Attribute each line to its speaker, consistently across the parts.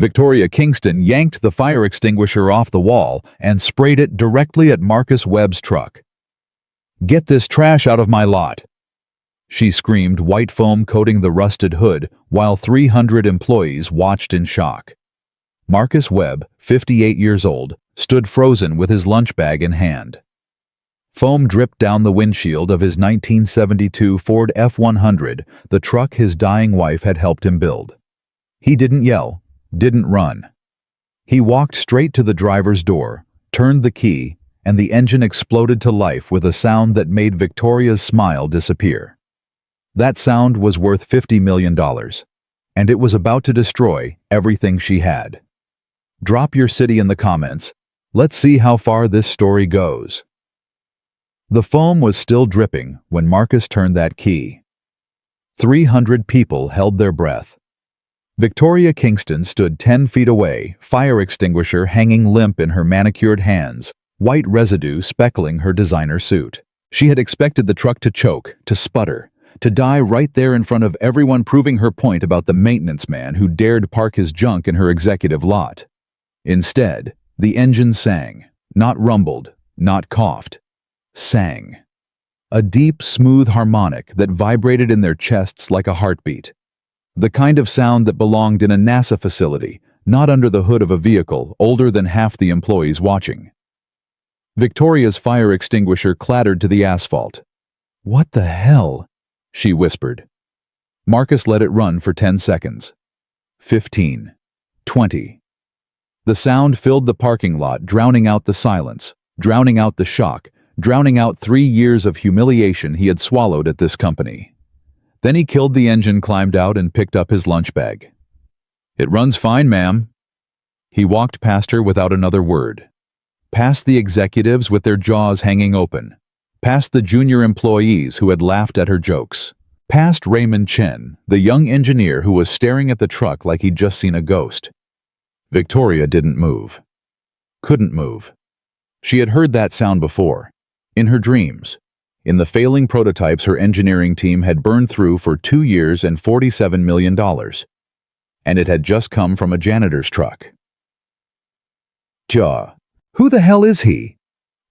Speaker 1: Victoria Kingston yanked the fire extinguisher off the wall and sprayed it directly at Marcus Webb's truck. "Get this trash out of my lot!" she screamed, white foam coating the rusted hood, while 300 employees watched in shock. Marcus Webb, 58 years old, stood frozen with his lunch bag in hand. Foam dripped down the windshield of his 1972 Ford F-100, the truck his dying wife had helped him build. He didn't yell, didn't run. He walked straight to the driver's door, turned the key, and the engine exploded to life with a sound that made Victoria's smile disappear. That sound was worth $50 million, and it was about to destroy everything she had. Drop your city in the comments. Let's see how far this story goes. The foam was still dripping when Marcus turned that key. 300 people held their breath. Victoria Kingston stood 10 feet away, fire extinguisher hanging limp in her manicured hands, white residue speckling her designer suit. She had expected the truck to choke, to sputter, to die right there in front of everyone, proving her point about the maintenance man who dared park his junk in her executive lot. Instead, the engine sang, not rumbled, not coughed. Sang. A deep, smooth harmonic that vibrated in their chests like a heartbeat. The kind of sound that belonged in a NASA facility, not under the hood of a vehicle older than half the employees watching. Victoria's fire extinguisher clattered to the asphalt. "What the hell?" she whispered. Marcus let it run for 10 seconds. 15. 20. The sound filled the parking lot, drowning out the silence, drowning out the shock, drowning out 3 years of humiliation he had swallowed at this company. Then he killed the engine, climbed out, and picked up his lunch bag. "It runs fine, ma'am." He walked past her without another word. Past the executives with their jaws hanging open. Past the junior employees who had laughed at her jokes. Past Raymond Chen, the young engineer who was staring at the truck like he'd just seen a ghost. Victoria didn't move. Couldn't move. She had heard that sound before. In her dreams, in the failing prototypes her engineering team had burned through for 2 years and $47 million. And it had just come from a janitor's truck. "Jaw, who the hell is he?"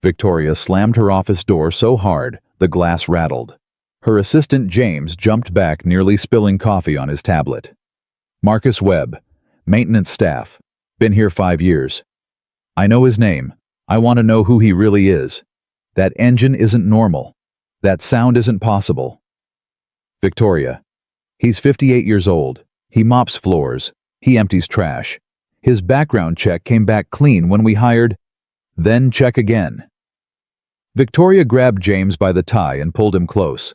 Speaker 1: Victoria slammed her office door so hard, the glass rattled. Her assistant James jumped back, nearly spilling coffee on his tablet. "Marcus Webb, maintenance staff, been here 5 years. I know his name. I want to know who he really is. That engine isn't normal. That sound isn't possible." "Victoria, he's 58 years old. He mops floors. He empties trash. His background check came back clean when we hired—" "Then check again." Victoria grabbed James by the tie and pulled him close.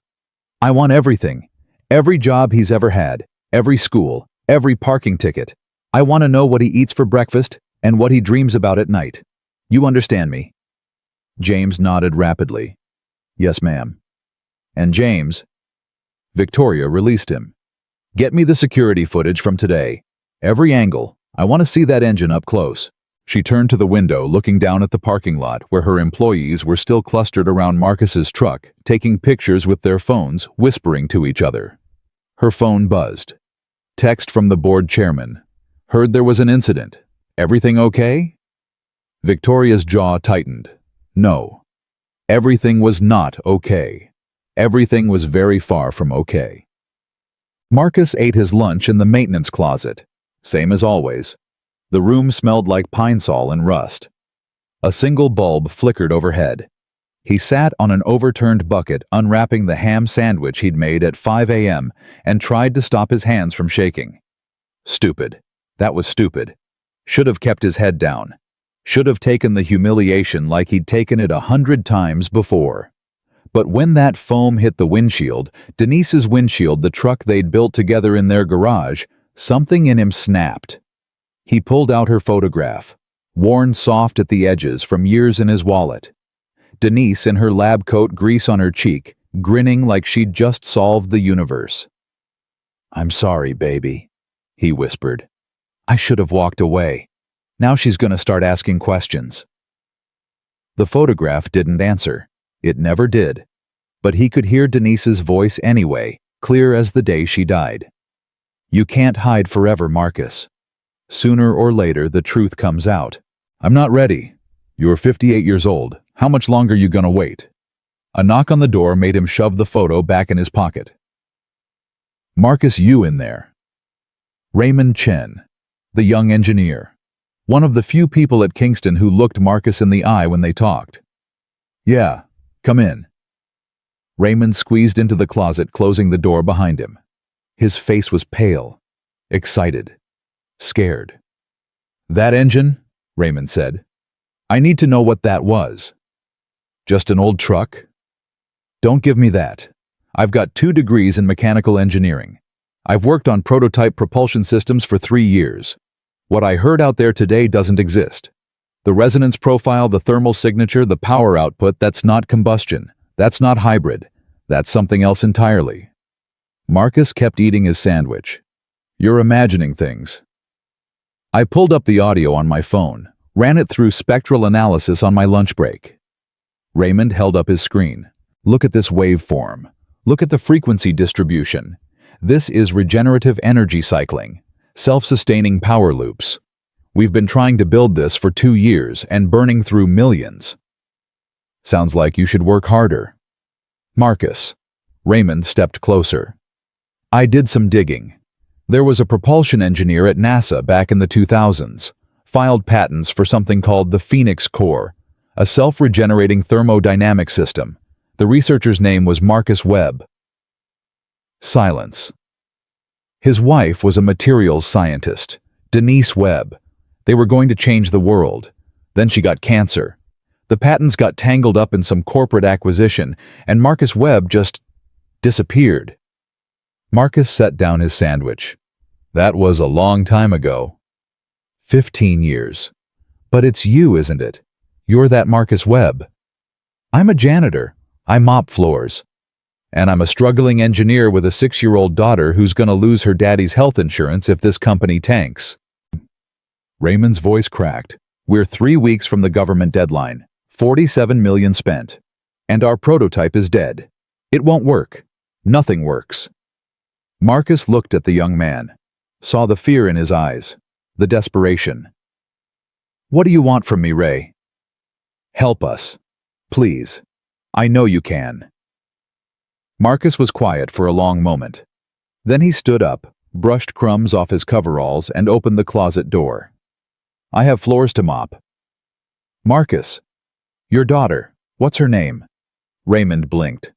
Speaker 1: "I want everything. Every job he's ever had. Every school. Every parking ticket. I want to know what he eats for breakfast and what he dreams about at night. You understand me?" James nodded rapidly. "Yes, ma'am." "And James—" Victoria released him. "Get me the security footage from today. Every angle. I want to see that engine up close." She turned to the window, looking down at the parking lot where her employees were still clustered around Marcus's truck, taking pictures with their phones, whispering to each other. Her phone buzzed. Text from the board chairman. "Heard there was an incident. Everything okay?" Victoria's jaw tightened. No. Everything was not okay. Everything was very far from okay. Marcus ate his lunch in the maintenance closet. Same as always. The room smelled like pine sol and rust. A single bulb flickered overhead. He sat on an overturned bucket, unwrapping the ham sandwich he'd made at 5 a.m. and tried to stop his hands from shaking. Stupid. That was stupid. Should have kept his head down. Should have taken the humiliation like he'd taken it 100 times before. But when that foam hit the windshield, Denise's windshield, the truck they'd built together in their garage, something in him snapped. He pulled out her photograph, worn soft at the edges from years in his wallet. Denise in her lab coat, grease on her cheek, grinning like she'd just solved the universe. "I'm sorry, baby," he whispered. "I should have walked away. Now she's going to start asking questions." The photograph didn't answer. It never did. But he could hear Denise's voice anyway, clear as the day she died. "You can't hide forever, Marcus. Sooner or later, the truth comes out. I'm not ready. You're 58 years old. How much longer you gonna wait? A knock on the door made him shove the photo back in his pocket. Marcus, you in there? Raymond Chen, the young engineer. One of the few people at Kingston who looked Marcus in the eye when they talked. Yeah, come in. Raymond squeezed into the closet, closing the door behind him. His face was pale, excited, scared. That engine? Raymond said. I need to know what that was. Just an old truck? Don't give me that. I've got 2 degrees in mechanical engineering. I've worked on prototype propulsion systems for 3 years. What I heard out there today doesn't exist. The resonance profile, the thermal signature, the power output, that's not combustion. That's not hybrid. That's something else entirely. Marcus kept eating his sandwich. You're imagining things. I pulled up the audio on my phone, ran it through spectral analysis on my lunch break. Raymond held up his screen. Look at this waveform. Look at the frequency distribution. This is regenerative energy cycling, self-sustaining power loops. We've been trying to build this for 2 years and burning through millions. Sounds like you should work harder. Marcus. Raymond stepped closer. I did some digging. There was a propulsion engineer at NASA back in the 2000s, filed patents for something called the Phoenix Core, a self-regenerating thermodynamic system. The researcher's name was Marcus Webb. Silence. His wife was a materials scientist, Denise Webb. They were going to change the world. Then she got cancer. The patents got tangled up in some corporate acquisition, and Marcus Webb just disappeared. Marcus set down his sandwich. That was a long time ago. 15 years. But it's you, isn't it? You're that Marcus Webb. I'm a janitor. I mop floors. And I'm a struggling engineer with a 6-year-old daughter who's gonna lose her daddy's health insurance if this company tanks. Raymond's voice cracked. We're 3 weeks from the government deadline. 47 million spent. And our prototype is dead. It won't work. Nothing works. Marcus looked at the young man, saw the fear in his eyes, the desperation. What do you want from me, Ray? Help us. Please. I know you can. Marcus was quiet for a long moment. Then he stood up, brushed crumbs off his coveralls, and opened the closet door. I have floors to mop. Marcus. Your daughter. What's her name? Raymond blinked.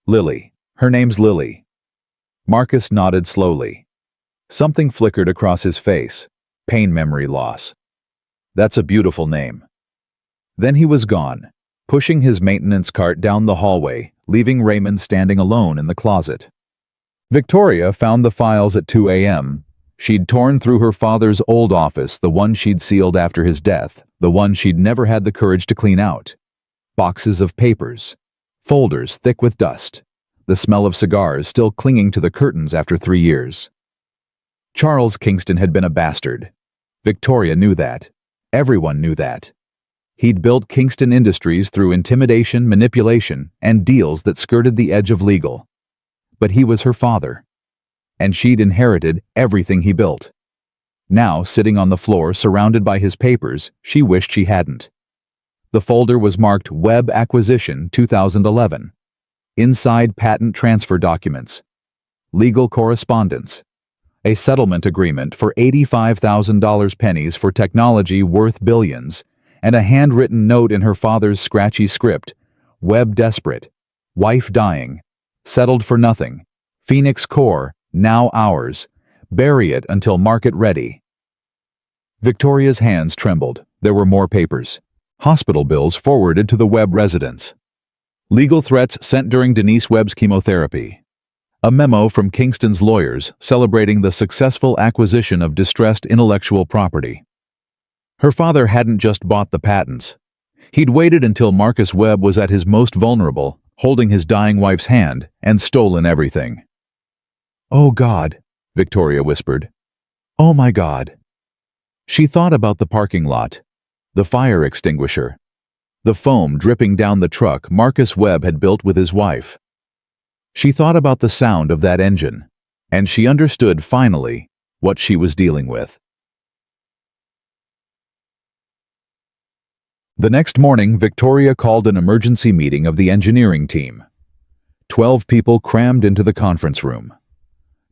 Speaker 1: Lily. Her name's Lily. Marcus nodded slowly. Something flickered across his face. Pain memory loss. That's a beautiful name. Then he was gone, pushing his maintenance cart down the hallway, leaving Raymond standing alone in the closet. Victoria found the files at 2 a.m. She'd torn through her father's old office, the one she'd sealed after his death, the one she'd never had the courage to clean out. Boxes of papers, folders thick with dust, the smell of cigars still clinging to the curtains after 3 years. Charles Kingston had been a bastard. Victoria knew that. Everyone knew that. He'd built Kingston Industries through intimidation, manipulation, and deals that skirted the edge of legal. But he was her father, and she'd inherited everything he built. Now, sitting on the floor surrounded by his papers, she wished she hadn't. The folder was marked Webb Acquisition 2011. Inside, patent transfer documents, legal correspondence, a settlement agreement for $85,000 pennies for technology worth billions, and a handwritten note in her father's scratchy script. Webb desperate, wife dying, settled for nothing, Phoenix Core, now ours, bury it until market ready. Victoria's hands trembled. There were more papers. Hospital bills forwarded to the Webb residence. Legal threats sent during Denise Webb's chemotherapy. A memo from Kingston's lawyers celebrating the successful acquisition of distressed intellectual property. Her father hadn't just bought the patents. He'd waited until Marcus Webb was at his most vulnerable, holding his dying wife's hand, and stolen everything. Oh God, Victoria whispered. Oh my God. She thought about the parking lot, the fire extinguisher, the foam dripping down the truck Marcus Webb had built with his wife. She thought about the sound of that engine, and she understood finally what she was dealing with. The next morning, Victoria called an emergency meeting of the engineering team. 12 people crammed into the conference room.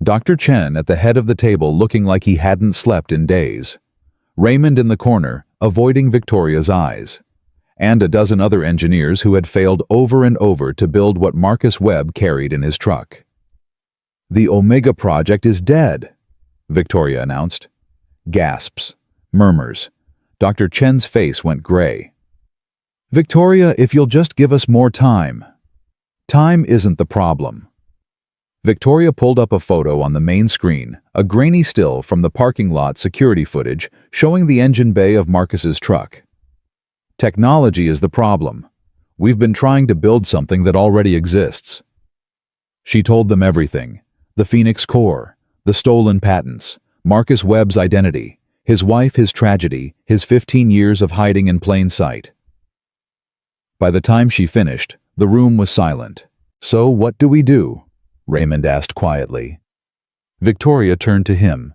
Speaker 1: Dr. Chen at the head of the table looking like he hadn't slept in days. Raymond in the corner, avoiding Victoria's eyes. And a dozen other engineers who had failed over and over to build what Marcus Webb carried in his truck. "The Omega project is dead," Victoria announced. Gasps, murmurs. Dr. Chen's face went gray. "Victoria, if you'll just give us more time." "Time isn't the problem." Victoria pulled up a photo on the main screen, a grainy still from the parking lot security footage showing the engine bay of Marcus's truck. "Technology is the problem. We've been trying to build something that already exists." She told them everything: the Phoenix core, the stolen patents, Marcus Webb's identity, his wife, his tragedy, his 15 years of hiding in plain sight. By the time she finished, the room was silent. "So what do we do?" Raymond asked quietly. Victoria turned to him.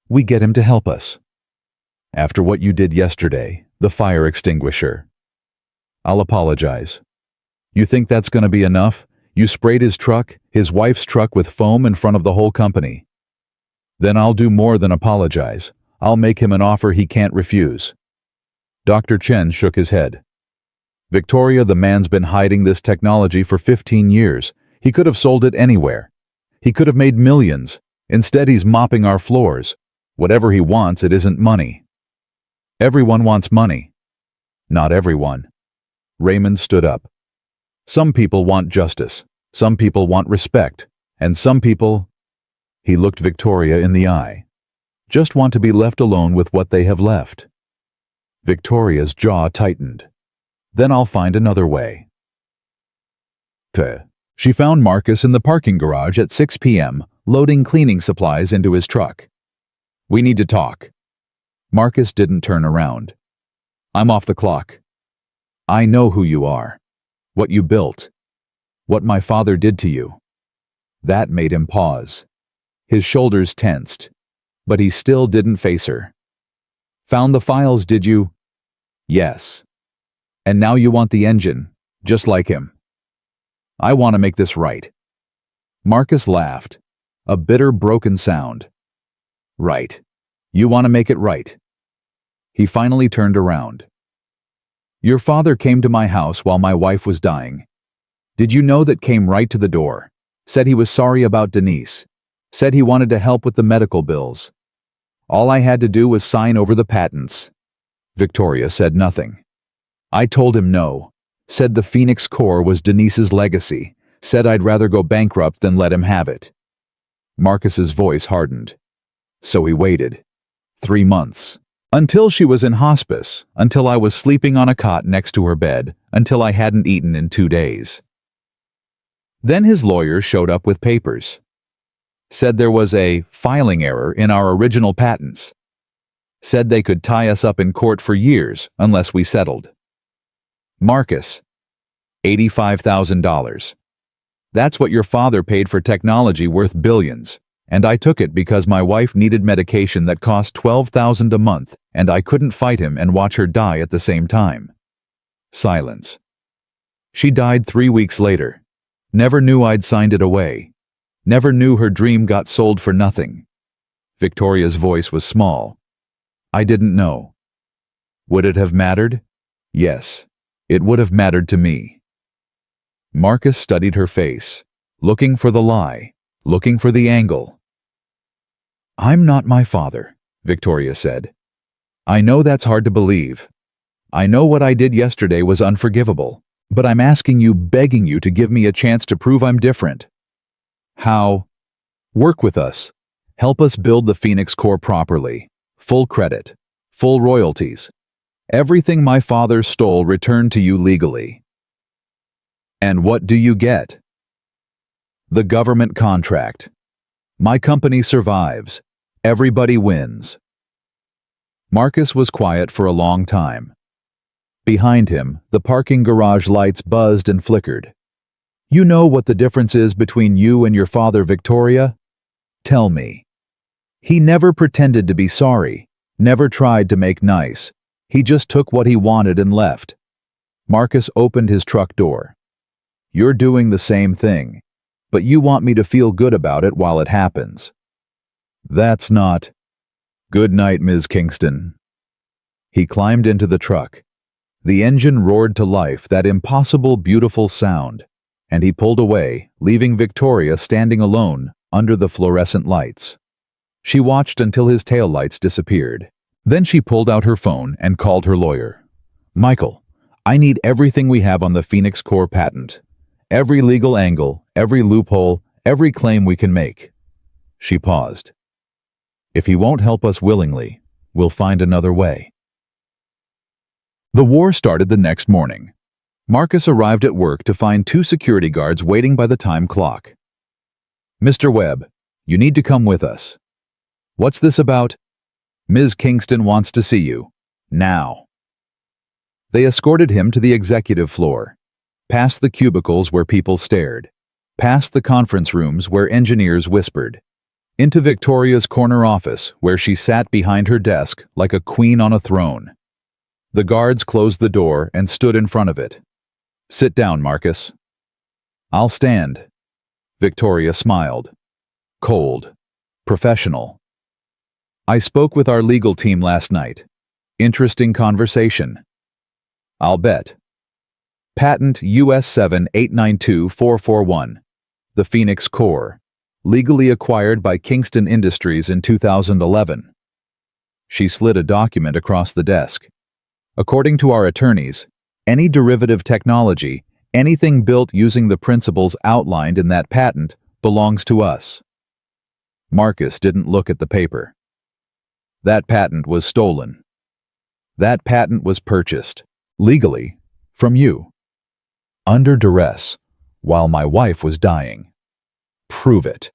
Speaker 1: "We get him to help us." "After what you did yesterday, the fire extinguisher." "I'll apologize." "You think that's going to be enough? You sprayed his truck, his wife's truck, with foam in front of the whole company." "Then I'll do more than apologize. I'll make him an offer he can't refuse." Dr. Chen shook his head. "Victoria, the man's been hiding this technology for 15 years. He could have sold it anywhere. He could have made millions. Instead, he's mopping our floors. Whatever he wants, it isn't money." "Everyone wants money." "Not everyone." Raymond stood up. "Some people want justice. Some people want respect. And some people—" He looked Victoria in the eye. "Just want to be left alone with what they have left." Victoria's jaw tightened. "Then I'll find another way." She found Marcus in the parking garage at 6 p.m., loading cleaning supplies into his truck. "We need to talk." Marcus didn't turn around. "I'm off the clock. I know who you are. What you built. What my father did to you." That made him pause. His shoulders tensed. But he still didn't face her. "Found the files, did you?" "Yes." "And now you want the engine, just like him." "I want to make this right." Marcus laughed, a bitter, broken sound. "Right. You want to make it right." He finally turned around. "Your father came to my house while my wife was dying. Did you know that? Came right to the door. Said he was sorry about Denise. Said he wanted to help with the medical bills. All I had to do was sign over the patents." Victoria said nothing. "I told him no. Said the Phoenix core was Denise's legacy. Said I'd rather go bankrupt than let him have it." Marcus's voice hardened. "So he waited. 3 months. Until she was in hospice, until I was sleeping on a cot next to her bed, until I hadn't eaten in 2 days. Then his lawyer showed up with papers. Said there was a filing error in our original patents. Said they could tie us up in court for years unless we settled. Marcus, $85,000. That's what your father paid for technology worth billions, and I took it because my wife needed medication that cost $12,000 a month, and I couldn't fight him and watch her die at the same time." Silence. "She died 3 weeks later. Never knew I'd signed it away. Never knew her dream got sold for nothing." Victoria's voice was small. "I didn't know." "Would it have mattered?" "Yes, it would have mattered to me." Marcus studied her face, looking for the lie, looking for the angle. "I'm not my father," Victoria said. "I know that's hard to believe. I know what I did yesterday was unforgivable, but I'm asking you, begging you to give me a chance to prove I'm different." "How?" "Work with us. Help us build the Phoenix core properly. Full credit. Full royalties. Everything my father stole returned to you legally." "And what do you get?" "The government contract. My company survives. Everybody wins." Marcus was quiet for a long time. Behind him, the parking garage lights buzzed and flickered. "You know what the difference is between you and your father, Victoria? Tell me." "He never pretended to be sorry, never tried to make nice. He just took what he wanted and left. Marcus opened his truck door. You're doing the same thing, but you want me to feel good about it while it happens. That's not. Good night, Ms. Kingston. He climbed into the truck. The engine roared to life, that impossible, beautiful sound, and he pulled away, leaving Victoria standing alone under the fluorescent lights. She watched until his taillights disappeared. Then she pulled out her phone and called her lawyer. Michael, I need everything we have on the Phoenix Core patent. Every legal angle, every loophole, every claim we can make. She paused. If he won't help us willingly, we'll find another way. The war started the next morning. Marcus arrived at work to find 2 security guards waiting by the time clock. Mr. Webb, you need to come with us. What's this about? Ms. Kingston wants to see you. Now. They escorted him to the executive floor, past the cubicles where people stared, past the conference rooms where engineers whispered, into Victoria's corner office where she sat behind her desk like a queen on a throne. The guards closed the door and stood in front of it. Sit down, Marcus. I'll stand. Victoria smiled. Cold. Professional. I spoke with our legal team last night. Interesting conversation. I'll bet. Patent US 7892441. The Phoenix Core. Legally acquired by Kingston Industries in 2011. She slid a document across the desk. According to our attorneys, any derivative technology, anything built using the principles outlined in that patent, belongs to us. Marcus didn't look at the paper. That patent was stolen. That patent was purchased, legally, from you. Under duress, while my wife was dying. Prove it.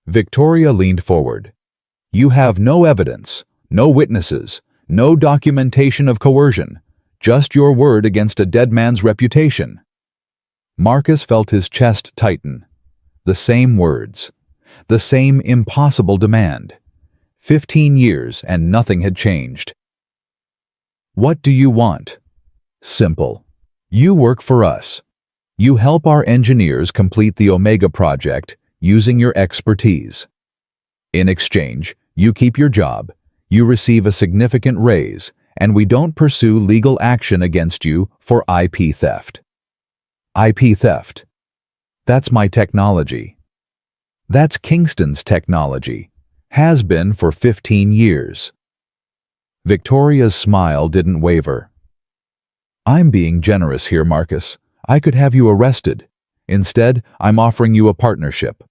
Speaker 1: Victoria leaned forward. You have no evidence, no witnesses, no documentation of coercion, just your word against a dead man's reputation. Marcus felt his chest tighten. The same words. The same impossible demand. 15 years and nothing had changed. What do you want? Simple. You work for us. You help our engineers complete the Omega project using your expertise. In exchange, you keep your job, you receive a significant raise, and we don't pursue legal action against you for IP theft. IP theft. That's my technology. That's Kingston's technology. Has been for 15 years. Victoria's smile didn't waver. I'm being generous here, Marcus. I could have you arrested. Instead, I'm offering you a partnership.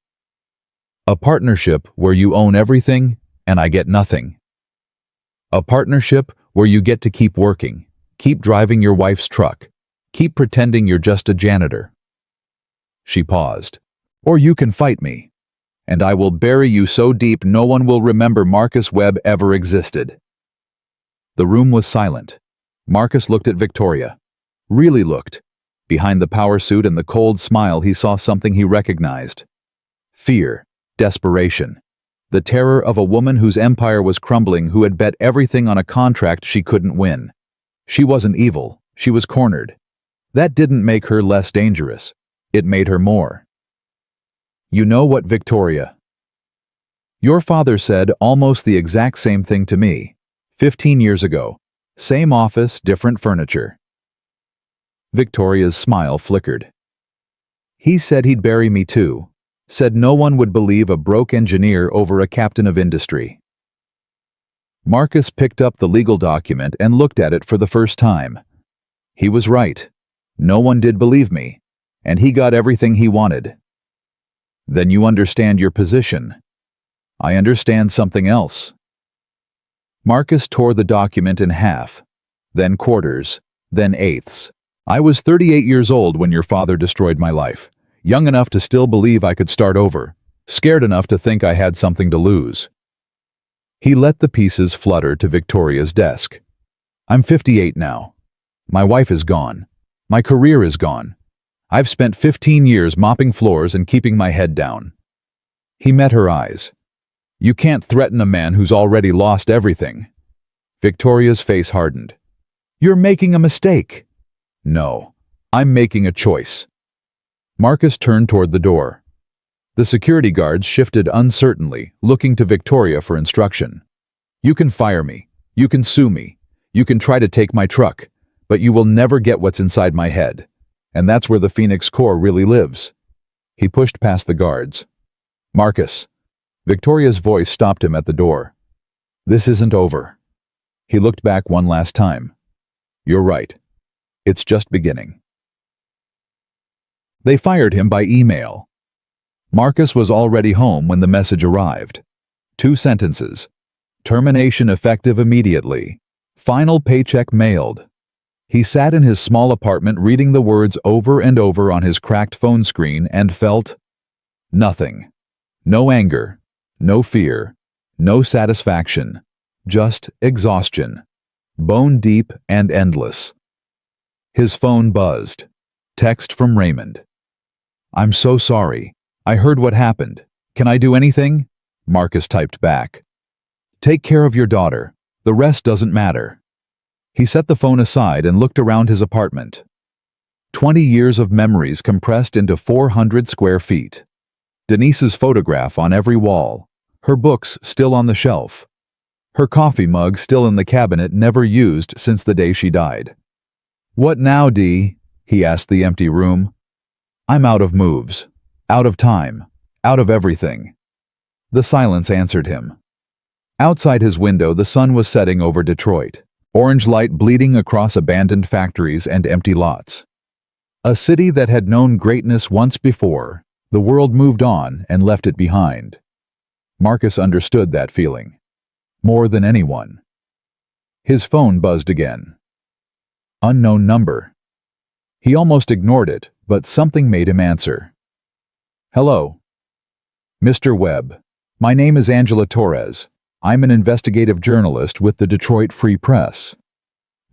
Speaker 1: A partnership where you own everything and I get nothing. A partnership where you get to keep working, keep driving your wife's truck, keep pretending you're just a janitor. She paused. Or you can fight me, and I will bury you so deep no one will remember Marcus Webb ever existed. The room was silent. Marcus looked at Victoria. Really looked. Behind the power suit and the cold smile he saw something he recognized. Fear, desperation. The terror of a woman whose empire was crumbling, who had bet everything on a contract she couldn't win. She wasn't evil, she was cornered. That didn't make her less dangerous. It made her more. You know what, Victoria? Your father said almost the exact same thing to me, 15 years ago. Same office, different furniture. Victoria's smile flickered. He said he'd bury me too. Said no one would believe a broke engineer over a captain of industry. Marcus picked up the legal document and looked at it for the first time. He was right. No one did believe me, and he got everything he wanted. Then you understand your position. I understand something else. Marcus tore the document in half, then quarters, then eighths. I was 38 years old when your father destroyed my life, young enough to still believe I could start over, scared enough to think I had something to lose. He let the pieces flutter to Victoria's desk. I'm 58 now. My wife is gone. My career is gone. I've spent 15 years mopping floors and keeping my head down. He met her eyes. You can't threaten a man who's already lost everything. Victoria's face hardened. You're making a mistake. No, I'm making a choice. Marcus turned toward the door. The security guards shifted uncertainly, looking to Victoria for instruction. You can fire me. You can sue me. You can try to take my truck. But you will never get what's inside my head. And that's where the Phoenix core really lives. He pushed past the guards. Marcus. Victoria's voice stopped him at the door. This isn't over. He looked back one last time. You're right. It's just beginning. They fired him by email. Marcus was already home when the message arrived. 2 sentences. Termination effective immediately. Final paycheck mailed. He sat in his small apartment reading the words over and over on his cracked phone screen and felt nothing. No anger, no fear, no satisfaction, just exhaustion, bone deep and endless. His phone buzzed. Text from Raymond. I'm so sorry. I heard what happened. Can I do anything? Marcus typed back. Take care of your daughter. The rest doesn't matter. He set the phone aside and looked around his apartment. 20 years of memories compressed into 400 square feet. Denise's photograph on every wall. Her books still on the shelf. Her coffee mug still in the cabinet never used since the day she died. What now, Dee? He asked the empty room. I'm out of moves. Out of time. Out of everything. The silence answered him. Outside his window, the sun was setting over Detroit. Orange light bleeding across abandoned factories and empty lots. A city that had known greatness once before, the world moved on and left it behind. Marcus understood that feeling. More than anyone. His phone buzzed again. Unknown number. He almost ignored it, but something made him answer. Hello. Mr. Webb, my name is Angela Torres. I'm an investigative journalist with the Detroit Free Press.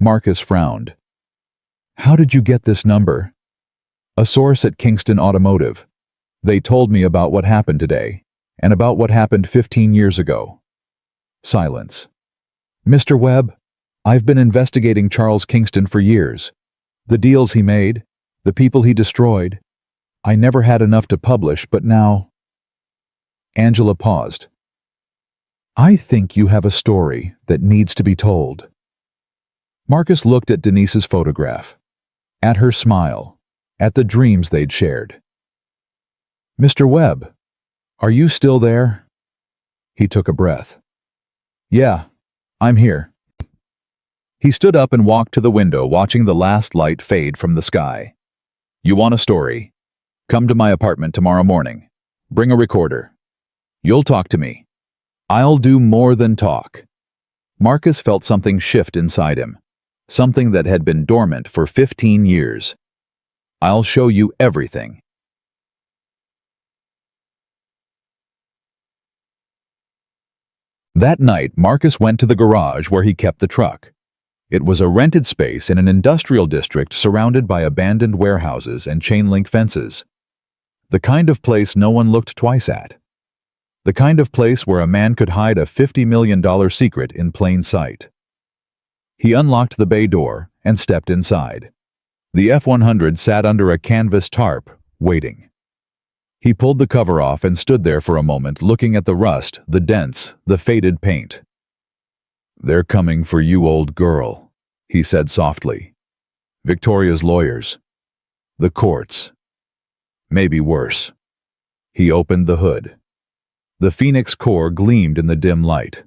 Speaker 1: Marcus frowned. How did you get this number? A source at Kingston Automotive. They told me about what happened today, and about what happened 15 years ago. Silence. Mr. Webb, I've been investigating Charles Kingston for years. The deals he made, the people he destroyed. I never had enough to publish, but now... Angela paused. I think you have a story that needs to be told. Marcus looked at Denise's photograph, at her smile, at the dreams they'd shared. Mr. Webb, are you still there? He took a breath. Yeah, I'm here. He stood up and walked to the window, watching the last light fade from the sky. You want a story? Come to my apartment tomorrow morning. Bring a recorder. You'll talk to me. I'll do more than talk. Marcus felt something shift inside him, something that had been dormant for 15 years. I'll show you everything. That night, Marcus went to the garage where he kept the truck. It was a rented space in an industrial district surrounded by abandoned warehouses and chain-link fences. The kind of place no one looked twice at. The kind of place where a man could hide a $50 million secret in plain sight. He unlocked the bay door and stepped inside. The F-100 sat under a canvas tarp, waiting. He pulled the cover off and stood there for a moment, looking at the rust, the dents, the faded paint. They're coming for you, old girl, he said softly. Victoria's lawyers. The courts. Maybe worse. He opened the hood. The Phoenix core gleamed in the dim light.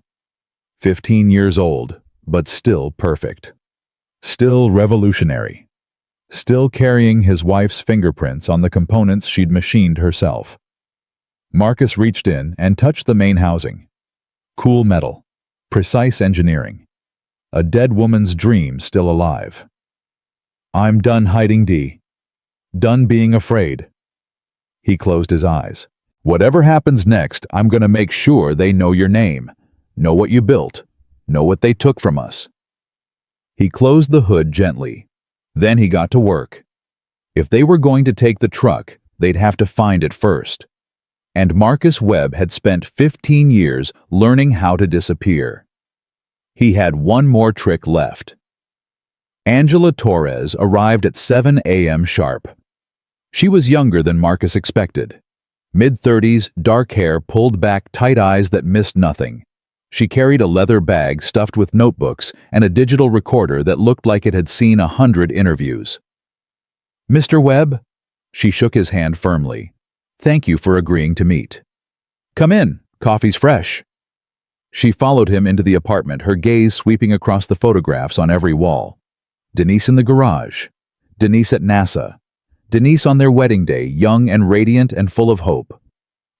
Speaker 1: 15 years old, but still perfect. Still revolutionary. Still carrying his wife's fingerprints on the components she'd machined herself. Marcus reached in and touched the main housing. Cool metal. Precise engineering. A dead woman's dream still alive. I'm done hiding, Dee. Done being afraid. He closed his eyes. Whatever happens next, I'm going to make sure they know your name, know what you built, know what they took from us. He closed the hood gently. Then he got to work. If they were going to take the truck, they'd have to find it first. And Marcus Webb had spent 15 years learning how to disappear. He had one more trick left. Angela Torres arrived at 7 a.m. sharp. She was younger than Marcus expected. Mid-30s, dark hair, pulled back, tight eyes that missed nothing. She carried a leather bag stuffed with notebooks and a digital recorder that looked like it had seen 100 interviews. "Mr. Webb?" She shook his hand firmly. "Thank you for agreeing to meet. Come in, coffee's fresh." She followed him into the apartment, her gaze sweeping across the photographs on every wall. Denise in the garage. Denise at NASA. Denise on their wedding day, young and radiant and full of hope.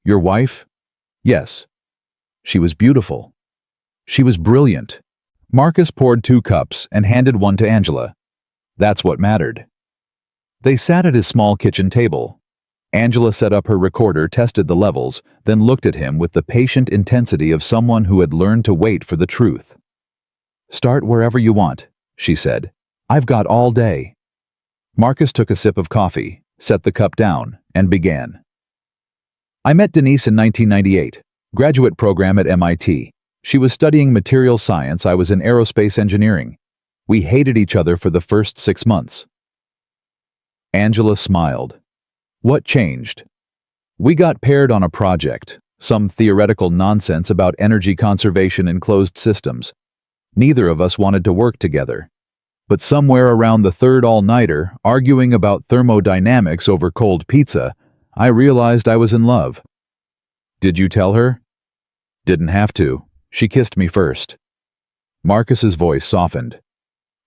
Speaker 1: "Your wife?" "Yes." She was beautiful. She was brilliant. Marcus poured 2 cups and handed one to Angela. That's what mattered. They sat at his small kitchen table. Angela set up her recorder, tested the levels, then looked at him with the patient intensity of someone who had learned to wait for the truth. "Start wherever you want," she said. "I've got all day." Marcus took a sip of coffee, set the cup down, and began. "I met Denise in 1998, graduate program at MIT. She was studying material science, I was in aerospace engineering. We hated each other for the first 6 months. Angela smiled. "What changed?" "We got paired on a project, some theoretical nonsense about energy conservation in closed systems. Neither of us wanted to work together. But somewhere around the third all-nighter, arguing about thermodynamics over cold pizza, I realized I was in love." "Did you tell her?" "Didn't have to. She kissed me first." Marcus's voice softened.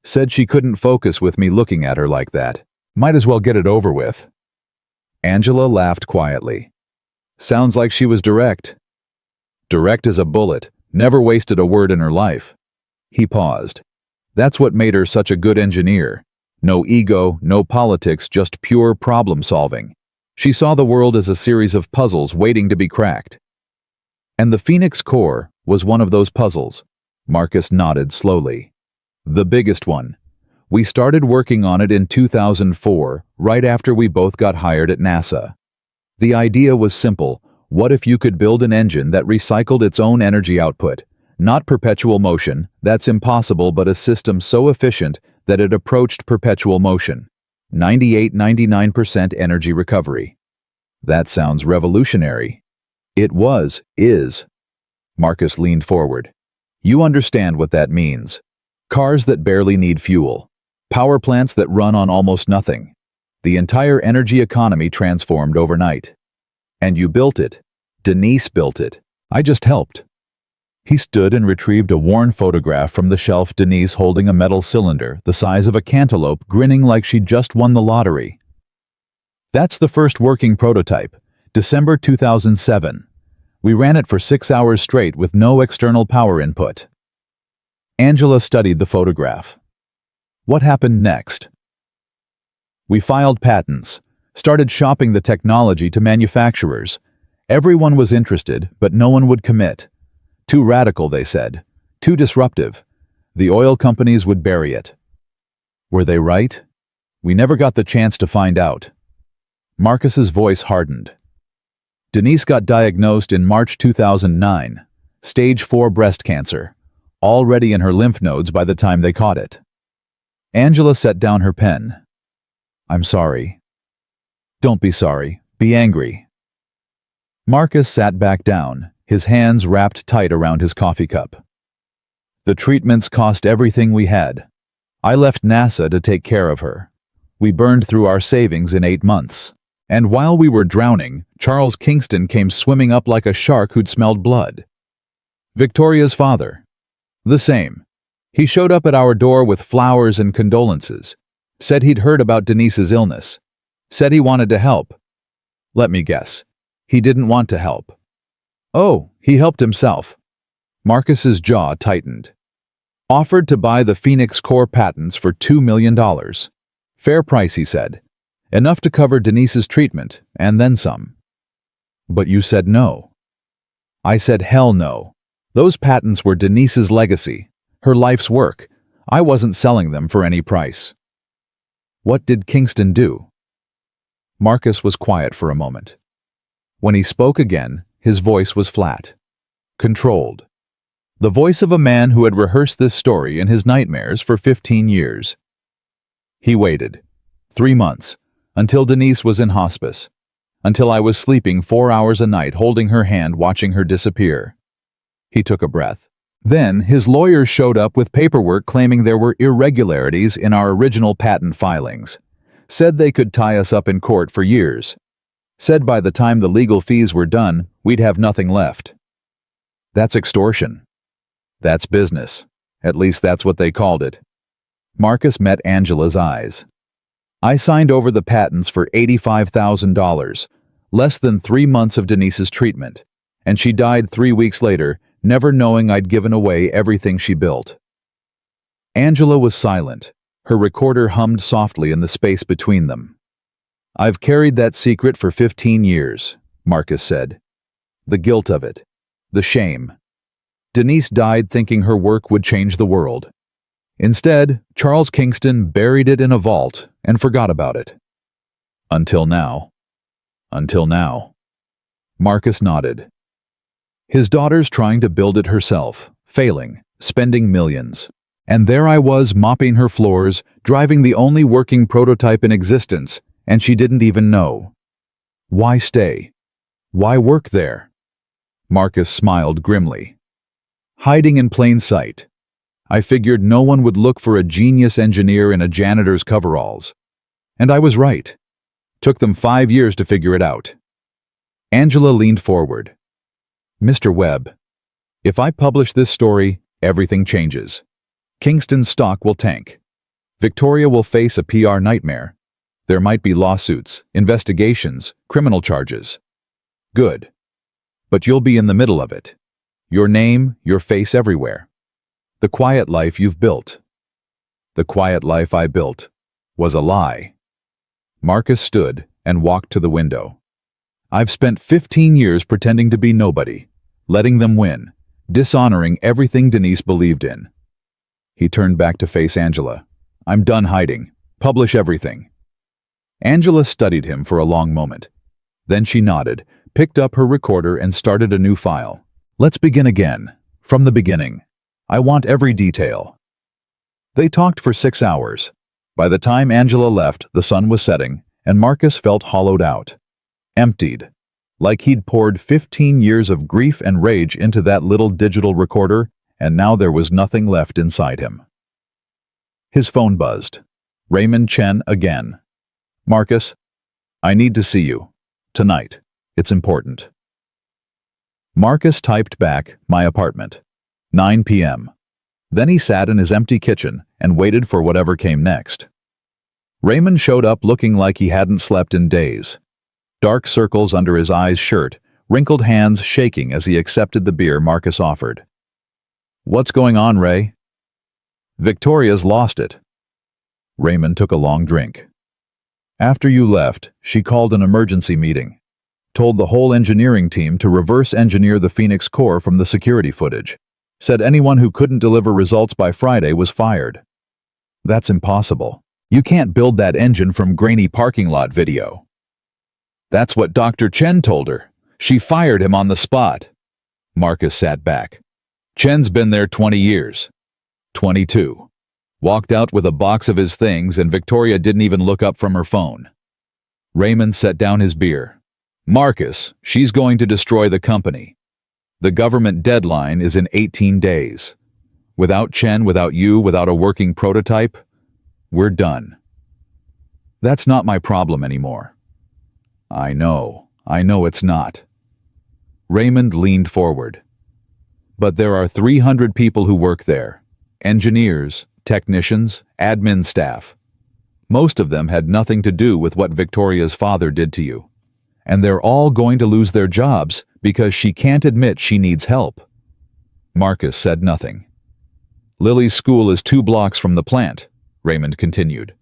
Speaker 1: "Said she couldn't focus with me looking at her like that. Might as well get it over with." Angela laughed quietly. "Sounds like she was direct." "Direct as a bullet, never wasted a word in her life." He paused. "That's what made her such a good engineer. No ego, no politics, just pure problem solving. She saw the world as a series of puzzles waiting to be cracked. And the Phoenix core was one of those puzzles." Marcus nodded slowly. "The biggest one. We started working on it in 2004, right after we both got hired at NASA. The idea was simple. What if you could build an engine that recycled its own energy output? Not perpetual motion, that's impossible, but a system so efficient that it approached perpetual motion. 98–99% energy recovery." "That sounds revolutionary." "It is." Marcus leaned forward. "You understand what that means. Cars that barely need fuel. Power plants that run on almost nothing. The entire energy economy transformed overnight. And you built it. Denise built it. I just helped." He stood and retrieved a worn photograph from the shelf, Denise holding a metal cylinder the size of a cantaloupe, grinning like she'd just won the lottery. "That's the first working prototype, December 2007. We ran it for 6 hours straight with no external power input." Angela studied the photograph. "What happened next?" "We filed patents, started shopping the technology to manufacturers. Everyone was interested, but no one would commit. Too radical, they said. Too disruptive. The oil companies would bury it." "Were they right?" "We never got the chance to find out." Marcus's voice hardened. "Denise got diagnosed in March 2009. Stage 4 breast cancer. Already in her lymph nodes by the time they caught it." Angela set down her pen. "I'm sorry." "Don't be sorry. Be angry." Marcus sat back down, his hands wrapped tight around his coffee cup. "The treatments cost everything we had. I left NASA to take care of her. We burned through our savings in 8 months. And while we were drowning, Charles Kingston came swimming up like a shark who'd smelled blood." "Victoria's father?" "The same. He showed up at our door with flowers and condolences. Said he'd heard about Denise's illness. Said he wanted to help. Let me guess. He didn't want to help." "Oh, he helped himself." Marcus's jaw tightened. "Offered to buy the Phoenix core patents for $2 million. Fair price, he said. Enough to cover Denise's treatment, and then some." "But you said no." "I said hell no. Those patents were Denise's legacy, her life's work. I wasn't selling them for any price." "What did Kingston do?" Marcus was quiet for a moment. When he spoke again, his voice was flat, controlled. The voice of a man who had rehearsed this story in his nightmares for 15 years. He waited. 3 months. Until Denise was in hospice. Until I was sleeping 4 hours a night holding her hand watching her disappear. He took a breath. Then his lawyers showed up with paperwork claiming there were irregularities in our original patent filings. Said they could tie us up in court for years. Said by the time the legal fees were done, we'd have nothing left. That's extortion. That's business. At least that's what they called it. Marcus met Angela's eyes. I signed over the patents for $85,000, less than 3 months of Denise's treatment, and she died 3 weeks later, never knowing I'd given away everything she built. Angela was silent. Her recorder hummed softly in the space between them. I've carried that secret for 15 years, Marcus said. The guilt of it. The shame. Denise died thinking her work would change the world. Instead, Charles Kingston buried it in a vault and forgot about it. Until now. Until now. Marcus nodded. His daughter's trying to build it herself, failing, spending millions. And there I was mopping her floors, driving the only working prototype in existence, and she didn't even know. Why stay? Why work there? Marcus smiled grimly. Hiding in plain sight. I figured no one would look for a genius engineer in a janitor's coveralls. And I was right. Took them 5 years to figure it out. Angela leaned forward. Mr. Webb, if I publish this story, everything changes. Kingston's stock will tank. Victoria will face a PR nightmare. There might be lawsuits, investigations, criminal charges. Good. But you'll be in the middle of it. Your name, your face everywhere. The quiet life you've built. The quiet life I built was a lie. Marcus stood and walked to the window. I've spent 15 years pretending to be nobody, letting them win, dishonoring everything Denise believed in. He turned back to face Angela. I'm done hiding. Publish everything. Angela studied him for a long moment. Then she nodded, picked up her recorder and started a new file. Let's begin again, from the beginning. I want every detail. They talked for 6 hours. By the time Angela left, the sun was setting, and Marcus felt hollowed out. Emptied. Like he'd poured 15 years of grief and rage into that little digital recorder, and now there was nothing left inside him. His phone buzzed. Raymond Chen again. Marcus, I need to see you. Tonight. It's important. Marcus typed back, my apartment. 9 p.m. Then he sat in his empty kitchen and waited for whatever came next. Raymond showed up looking like he hadn't slept in days. Dark circles under his eyes shirt, wrinkled hands shaking as he accepted the beer Marcus offered. What's going on, Ray? Victoria's lost it. Raymond took a long drink. After you left, she called an emergency meeting. Told the whole engineering team to reverse engineer the Phoenix core from the security footage. Said anyone who couldn't deliver results by Friday was fired. That's impossible. You can't build that engine from grainy parking lot video. That's what Dr. Chen told her. She fired him on the spot. Marcus sat back. Chen's been there 20 years. 22. Walked out with a box of his things and Victoria didn't even look up from her phone. Raymond set down his beer. Marcus, she's going to destroy the company. The government deadline is in 18 days. Without Chen, without you, without a working prototype, we're done. That's not my problem anymore. I know it's not. Raymond leaned forward. But there are 300 people who work there. Engineers, technicians, admin staff. Most of them had nothing to do with what Victoria's father did to you. And they're all going to lose their jobs because she can't admit she needs help. Marcus said nothing. Lily's school is 2 blocks from the plant, Raymond continued.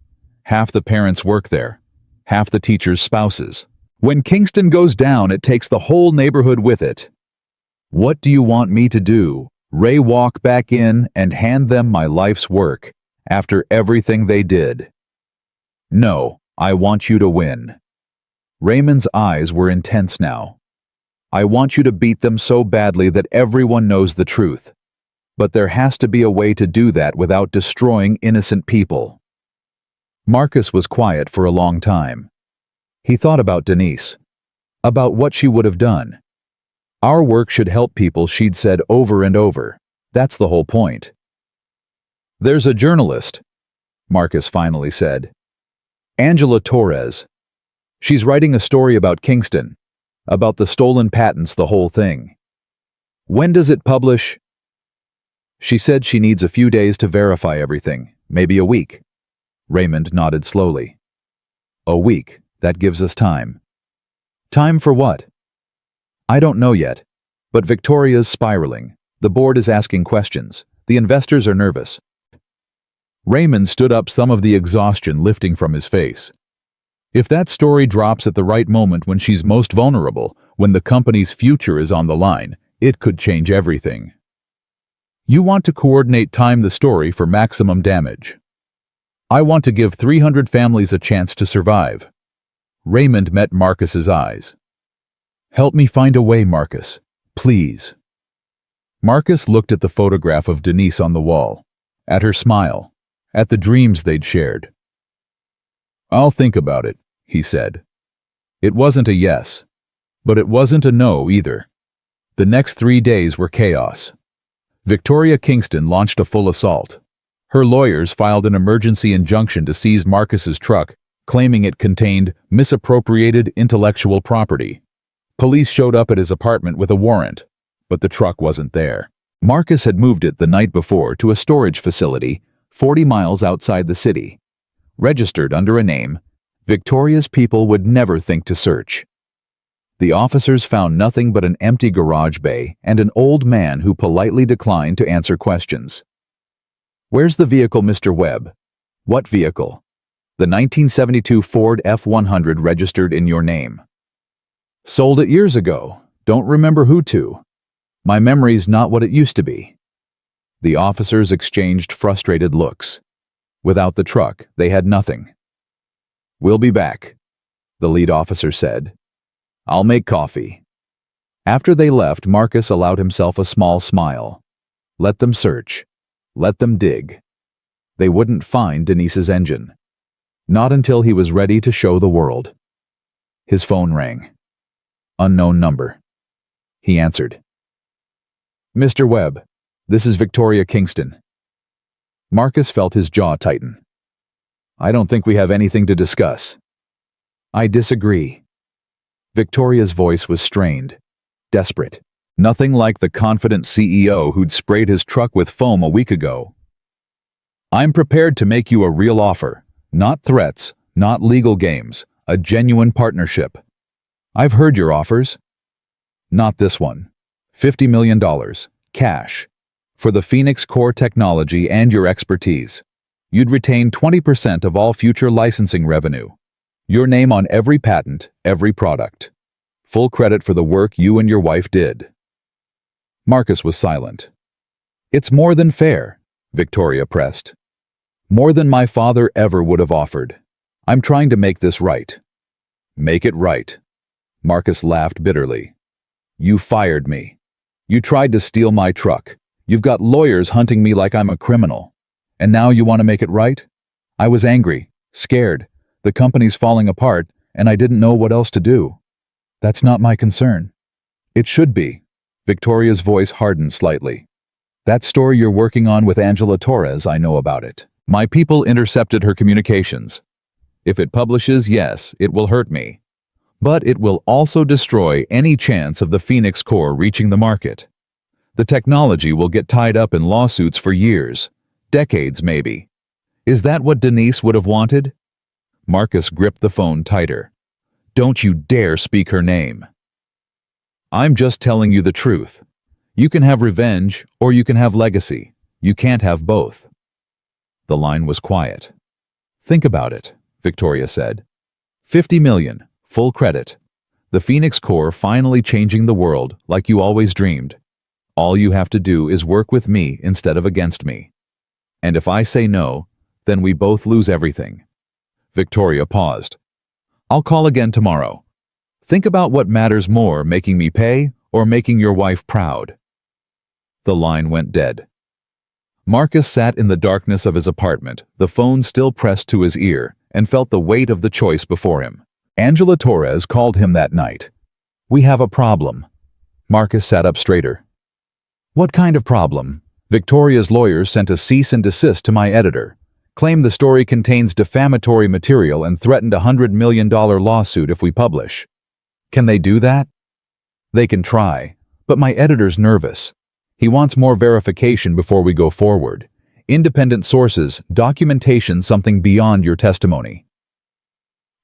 Speaker 1: Half the parents work there, half the teachers' spouses. When Kingston goes down, it takes the whole neighborhood with it. What do you want me to do? Ray, walk back in and hand them my life's work after everything they did? No, I want you to win. Raymond's eyes were intense now. I want you to beat them so badly that everyone knows the truth. But there has to be a way to do that without destroying innocent people. Marcus was quiet for a long time. He thought about Denise, about what she would have done. Our work should help people, she'd said over and over. That's the whole point. There's a journalist, Marcus finally said. Angela Torres. She's writing a story about Kingston, about the stolen patents, the whole thing. When does it publish? She said she needs a few days to verify everything, maybe a week. Raymond nodded slowly. A week, that gives us time. Time for what? I don't know yet, but Victoria's spiraling. The board is asking questions. The investors are nervous. Raymond stood up, some of the exhaustion lifting from his face. If that story drops at the right moment when she's most vulnerable, when the company's future is on the line, it could change everything. You want to coordinate time the story for maximum damage. I want to give 300 families a chance to survive. Raymond met Marcus's eyes. Help me find a way, Marcus. Please. Marcus looked at the photograph of Denise on the wall, at her smile, at the dreams they'd shared. I'll think about it, he said. It wasn't a yes, but it wasn't a no either. The next 3 days were chaos. Victoria Kingston launched a full assault. Her lawyers filed an emergency injunction to seize Marcus's truck, claiming it contained misappropriated intellectual property. Police showed up at his apartment with a warrant, but the truck wasn't there. Marcus had moved it the night before to a storage facility 40 miles outside the city. Registered under a name Victoria's people would never think to search. The officers found nothing but an empty garage bay and an old man who politely declined to answer questions. Where's the vehicle, Mr. Webb? What vehicle? The 1972 Ford F-100 registered in your name. Sold it years ago. Don't remember who to. My memory's not what it used to be. The officers exchanged frustrated looks. Without the truck, they had nothing. We'll be back, the lead officer said. I'll make coffee. After they left, Marcus allowed himself a small smile. Let them search. Let them dig. They wouldn't find Denise's engine. Not until he was ready to show the world. His phone rang. Unknown number. He answered. Mr. Webb, this is Victoria Kingston. Marcus felt his jaw tighten. I don't think we have anything to discuss. I disagree. Victoria's voice was strained, desperate. Nothing like the confident CEO who'd sprayed his truck with foam a week ago. I'm prepared to make you a real offer, not threats, not legal games, a genuine partnership. I've heard your offers. Not this one. $50 million, cash, for the Phoenix core technology and your expertise. You'd retain 20% of all future licensing revenue. Your name on every patent, every product. Full credit for the work you and your wife did. Marcus was silent. It's more than fair, Victoria pressed. More than my father ever would have offered. I'm trying to make this right. Make it right. Marcus laughed bitterly. You fired me. You tried to steal my truck. You've got lawyers hunting me like I'm a criminal. And now you want to make it right? I was angry, scared. The company's falling apart, and I didn't know what else to do. That's not my concern. It should be. Victoria's voice hardened slightly. That story you're working on with Angela Torres, I know about it. My people intercepted her communications. If it publishes, yes, it will hurt me. But it will also destroy any chance of the Phoenix core reaching the market. The technology will get tied up in lawsuits for years, decades maybe. Is that what Denise would have wanted? Marcus gripped the phone tighter. Don't you dare speak her name. I'm just telling you the truth. You can have revenge, or you can have legacy. You can't have both. The line was quiet. Think about it, Victoria said. 50 million, full credit. The Phoenix core finally changing the world like you always dreamed. All you have to do is work with me instead of against me. And if I say no, then we both lose everything. Victoria paused. I'll call again tomorrow. Think about what matters more, making me pay or making your wife proud. The line went dead. Marcus sat in the darkness of his apartment, the phone still pressed to his ear, and felt the weight of the choice before him. Angela Torres called him that night. "We have a problem." Marcus sat up straighter. "What kind of problem?" "Victoria's lawyers sent a cease and desist to my editor. Claim the story contains defamatory material and threatened a $100 million lawsuit if we publish." "Can they do that?" "They can try, but my editor's nervous. He wants more verification before we go forward. Independent sources, documentation, something beyond your testimony."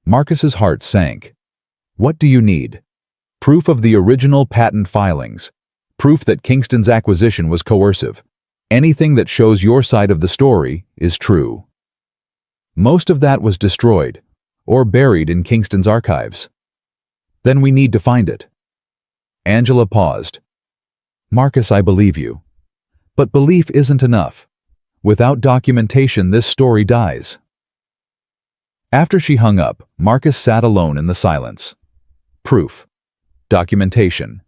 Speaker 1: Marcus's heart sank. "What do you need?" "Proof of the original patent filings. Proof that Kingston's acquisition was coercive. Anything that shows your side of the story is true." "Most of that was destroyed, or buried in Kingston's archives." "Then we need to find it." Angela paused. "Marcus, I believe you. But belief isn't enough. Without documentation, this story dies." After she hung up, Marcus sat alone in the silence. Proof. Documentation.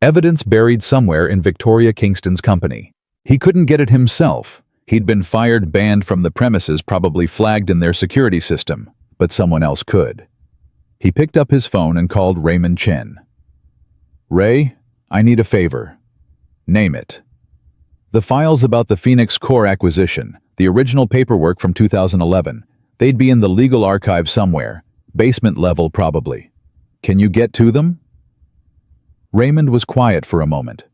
Speaker 1: Evidence buried somewhere in Victoria Kingston's company. He couldn't get it himself. He'd been fired, banned from the premises, probably flagged in their security system, but someone else could. He picked up his phone and called Raymond Chen. "Ray, I need a favor." "Name it." "The files about the Phoenix Core acquisition, the original paperwork from 2011, they'd be in the legal archive somewhere, basement level probably. Can you get to them?" Raymond was quiet for a moment.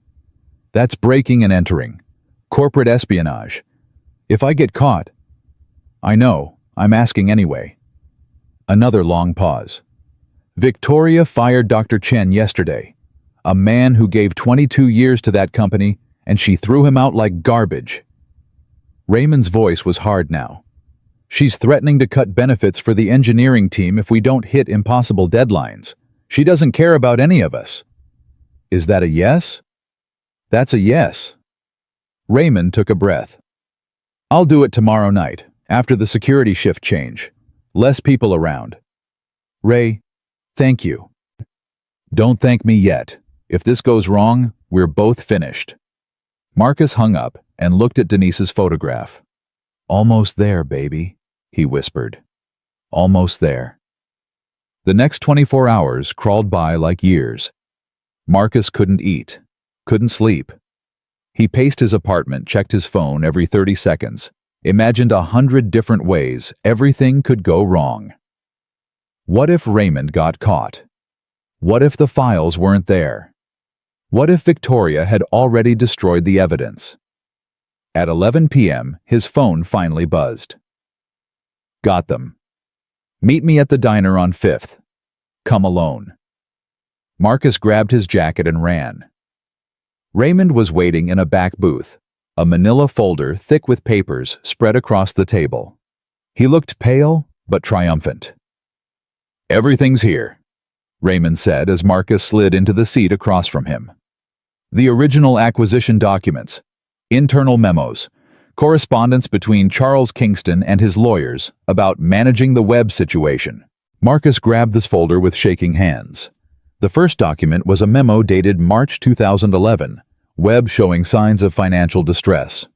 Speaker 1: "That's breaking and entering. Corporate espionage. If I get caught—" "I know, I'm asking anyway." Another long pause. "Victoria fired Dr. Chen yesterday. A man who gave 22 years to that company, and she threw him out like garbage." Raymond's voice was hard now. "She's threatening to cut benefits for the engineering team if we don't hit impossible deadlines. She doesn't care about any of us." "Is that a yes?" "That's a yes." Raymond took a breath. "I'll do it tomorrow night, after the security shift change. Less people around." "Ray, thank you." "Don't thank me yet. If this goes wrong, we're both finished." Marcus hung up and looked at Denise's photograph. "Almost there, baby," he whispered. "Almost there." The next 24 hours crawled by like years. Marcus couldn't eat, couldn't sleep. He paced his apartment, checked his phone every 30 seconds, imagined 100 different ways everything could go wrong. What if Raymond got caught? What if the files weren't there? What if Victoria had already destroyed the evidence? At 11 p.m., his phone finally buzzed. "Got them. Meet me at the diner on 5th. Come alone." Marcus grabbed his jacket and ran. Raymond was waiting in a back booth, a manila folder thick with papers spread across the table. He looked pale but triumphant. "Everything's here," Raymond said as Marcus slid into the seat across from him. The original acquisition documents, internal memos, correspondence between Charles Kingston and his lawyers about managing the web situation. Marcus grabbed this folder with shaking hands. The first document was a memo dated March 2011, Webb showing signs of financial distress.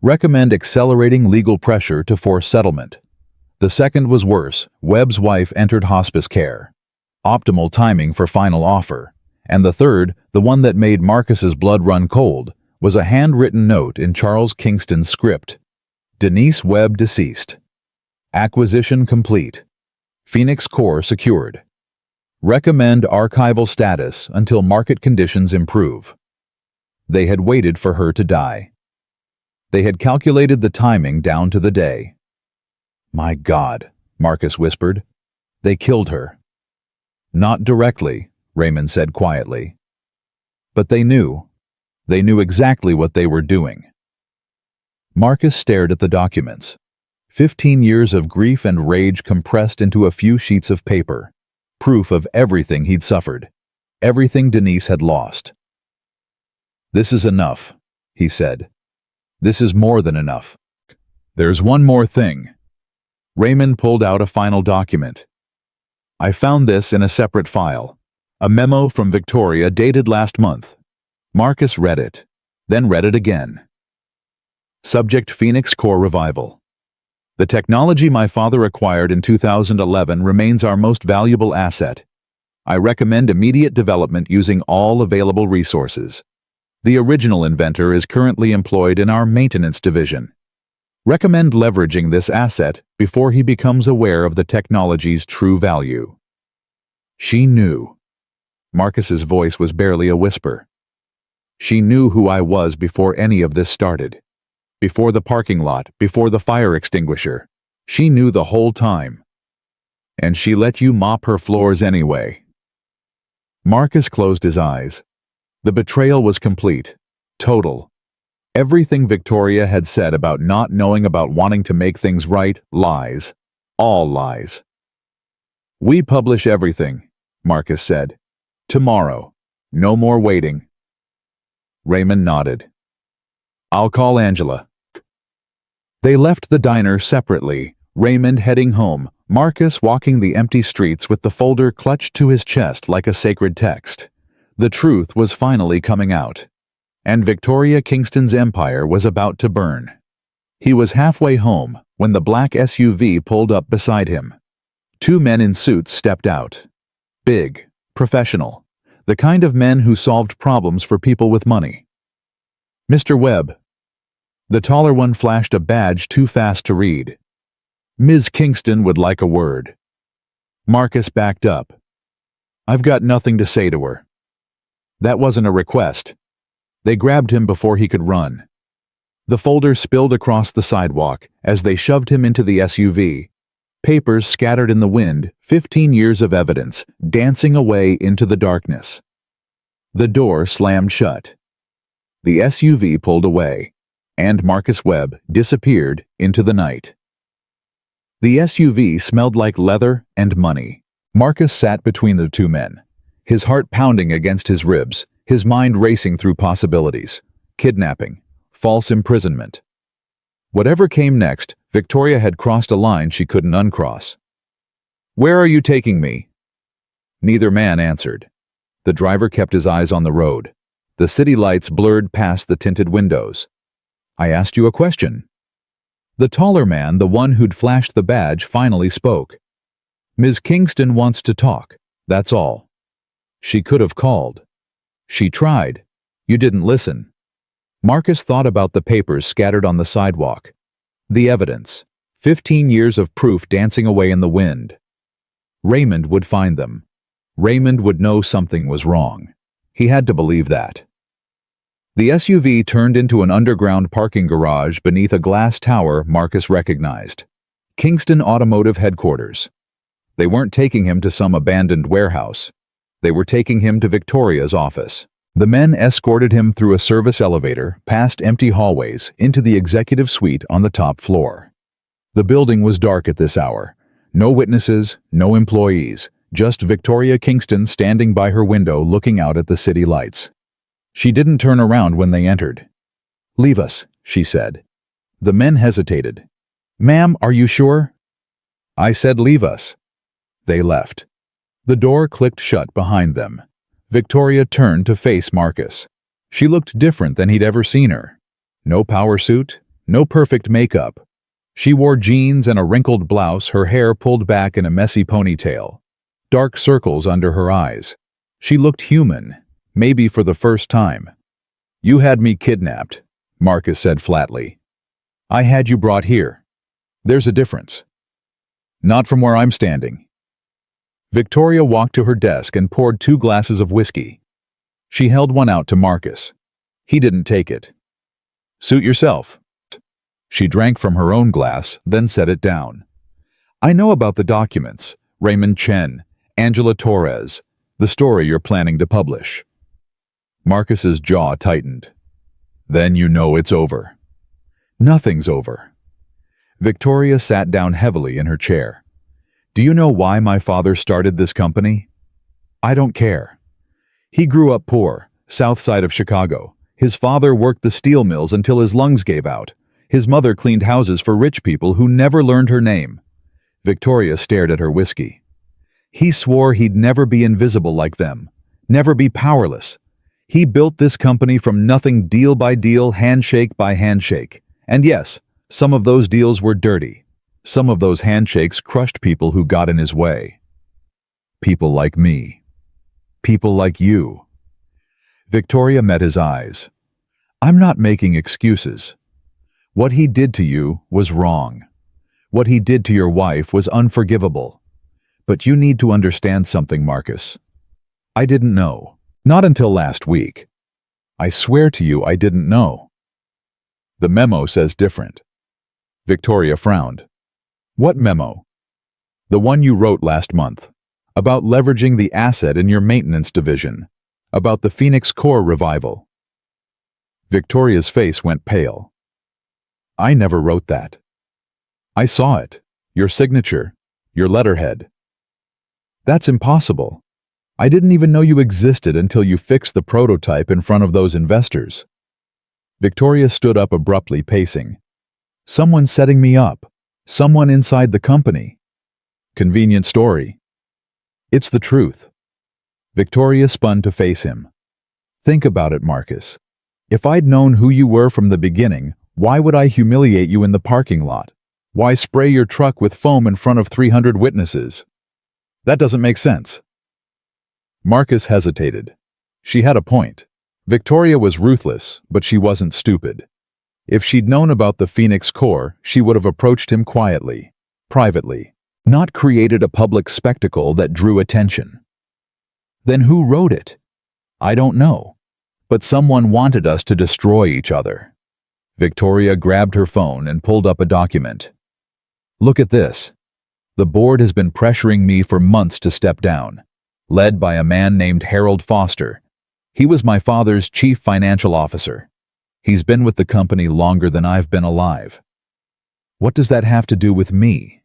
Speaker 1: Recommend accelerating legal pressure to force settlement. The second was worse, Webb's wife entered hospice care. Optimal timing for final offer. And the third, the one that made Marcus's blood run cold, was a handwritten note in Charles Kingston's script. Denise Webb deceased. Acquisition complete. Phoenix Core secured. Recommend archival status until market conditions improve. They had waited for her to die. They had calculated the timing down to the day. "My God," Marcus whispered. "They killed her." "Not directly," Raymond said quietly. "But they knew. They knew exactly what they were doing." Marcus stared at the documents. 15 years of grief and rage compressed into a few sheets of paper. Proof of everything he'd suffered. Everything Denise had lost. "This is enough," he said. "This is more than enough. There's one more thing." Raymond pulled out a final document. "I found this in a separate file. A memo from Victoria dated last month." Marcus read it, then read it again. Subject: Phoenix Core Revival. The technology my father acquired in 2011 remains our most valuable asset. I recommend immediate development using all available resources. The original inventor is currently employed in our maintenance division. Recommend leveraging this asset before he becomes aware of the technology's true value. She knew. Marcus's voice was barely a whisper. She knew who I was before any of this started. Before the parking lot, before the fire extinguisher. She knew the whole time. And she let you mop her floors anyway. Marcus closed his eyes. The betrayal was complete. Total. Everything Victoria had said about not knowing, about wanting to make things right, lies. All lies. We publish everything, Marcus said. Tomorrow. No more waiting. Raymond nodded. I'll call Angela. They left the diner separately, Raymond heading home, Marcus walking the empty streets with the folder clutched to his chest like a sacred text. The truth was finally coming out. And Victoria Kingston's empire was about to burn. He was halfway home when the black SUV pulled up beside him. Two men in suits stepped out. Big, professional, the kind of men who solved problems for people with money. Mr. Webb. The taller one flashed a badge too fast to read. Ms. Kingston would like a word. Marcus backed up. I've got nothing to say to her. That wasn't a request. They grabbed him before he could run. The folder spilled across the sidewalk as they shoved him into the SUV. Papers scattered in the wind, 15 years of evidence, dancing away into the darkness. The door slammed shut. The SUV pulled away, and Marcus Webb disappeared into the night. The SUV smelled like leather and money. Marcus sat between the two men, his heart pounding against his ribs, his mind racing through possibilities. Kidnapping, false imprisonment. Whatever came next, Victoria had crossed a line she couldn't uncross. Where are you taking me? Neither man answered. The driver kept his eyes on the road. The city lights blurred past the tinted windows. I asked you a question. The taller man, the one who'd flashed the badge, finally spoke. Ms. Kingston wants to talk, that's all. She could have called. She tried. You didn't listen. Marcus thought about the papers scattered on the sidewalk. The evidence. 15 years of proof dancing away in the wind. Raymond would find them. Raymond would know something was wrong. He had to believe that. The SUV turned into an underground parking garage beneath a glass tower Marcus recognized. Kingston Automotive Headquarters. They weren't taking him to some abandoned warehouse. They were taking him to Victoria's office. The men escorted him through a service elevator, past empty hallways, into the executive suite on the top floor. The building was dark at this hour. No witnesses, no employees, just Victoria Kingston standing by her window looking out at the city lights. She didn't turn around when they entered. Leave us, she said. The men hesitated. Ma'am, are you sure? I said leave us. They left. The door clicked shut behind them. Victoria turned to face Marcus. She looked different than he'd ever seen her. No power suit, no perfect makeup. She wore jeans and a wrinkled blouse, her hair pulled back in a messy ponytail. Dark circles under her eyes. She looked human, maybe for the first time. You had me kidnapped, Marcus said flatly. I had you brought here. There's a difference. Not from where I'm standing. Victoria walked to her desk and poured 2 glasses of whiskey. She held one out to Marcus. He didn't take it. Suit yourself. She drank from her own glass, then set it down. I know about the documents. Raymond Chen, Angela Torres, the story you're planning to publish. Marcus's jaw tightened. Then you know it's over. Nothing's over. Victoria sat down heavily in her chair. Do you know why my father started this company? I don't care. He grew up poor, south side of Chicago. His father worked the steel mills until his lungs gave out. His mother cleaned houses for rich people who never learned her name. Victoria stared at her whiskey. He swore he'd never be invisible like them, never be powerless. He built this company from nothing, deal by deal, handshake by handshake. And yes, some of those deals were dirty. Some of those handshakes crushed people who got in his way. People like me. People like you. Victoria met his eyes. I'm not making excuses. What he did to you was wrong. What he did to your wife was unforgivable. But you need to understand something, Marcus. I didn't know. Not until last week. I swear to you I didn't know. The memo says different. Victoria frowned. What memo? The one you wrote last month. About leveraging the asset in your maintenance division. About the Phoenix Core revival. Victoria's face went pale. I never wrote that. I saw it. Your signature. Your letterhead. That's impossible. I didn't even know you existed until you fixed the prototype in front of those investors. Victoria stood up abruptly, pacing. Someone setting me up. Someone inside the company. Convenient story. It's the truth. Victoria spun to face him. Think about it, Marcus. If I'd known who you were from the beginning, why would I humiliate you in the parking lot? Why spray your truck with foam in front of 300 witnesses? That doesn't make sense. Marcus hesitated. She had a point. Victoria was ruthless, but she wasn't stupid. If she'd known about the Phoenix Core, she would have approached him quietly, privately, not created a public spectacle that drew attention. Then who wrote it? I don't know. But someone wanted us to destroy each other. Victoria grabbed her phone and pulled up a document. Look at this. The board has been pressuring me for months to step down, led by a man named Harold Foster. He was my father's chief financial officer. He's been with the company longer than I've been alive. What does that have to do with me?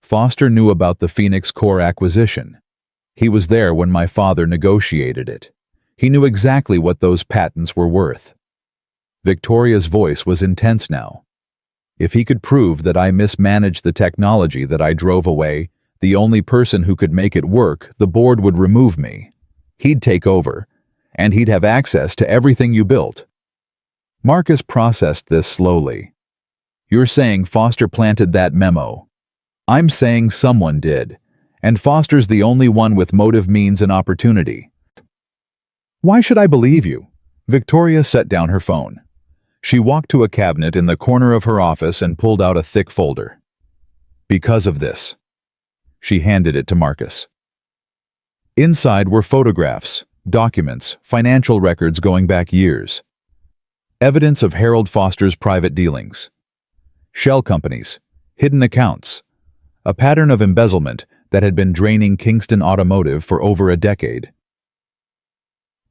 Speaker 1: Foster knew about the Phoenix Core acquisition. He was there when my father negotiated it. He knew exactly what those patents were worth. Victoria's voice was intense now. If he could prove that I mismanaged the technology that I drove away, the only person who could make it work, the board would remove me. He'd take over, and he'd have access to everything you built. Marcus processed this slowly. You're saying Foster planted that memo. I'm saying someone did, and Foster's the only one with motive, means, and opportunity. Why should I believe you? Victoria set down her phone. She walked to a cabinet in the corner of her office and pulled out a thick folder. Because of this. She handed it to Marcus. Inside were photographs, documents, financial records going back years. Evidence of Harold Foster's private dealings. Shell companies, hidden accounts, a pattern of embezzlement that had been draining Kingston Automotive for over a decade.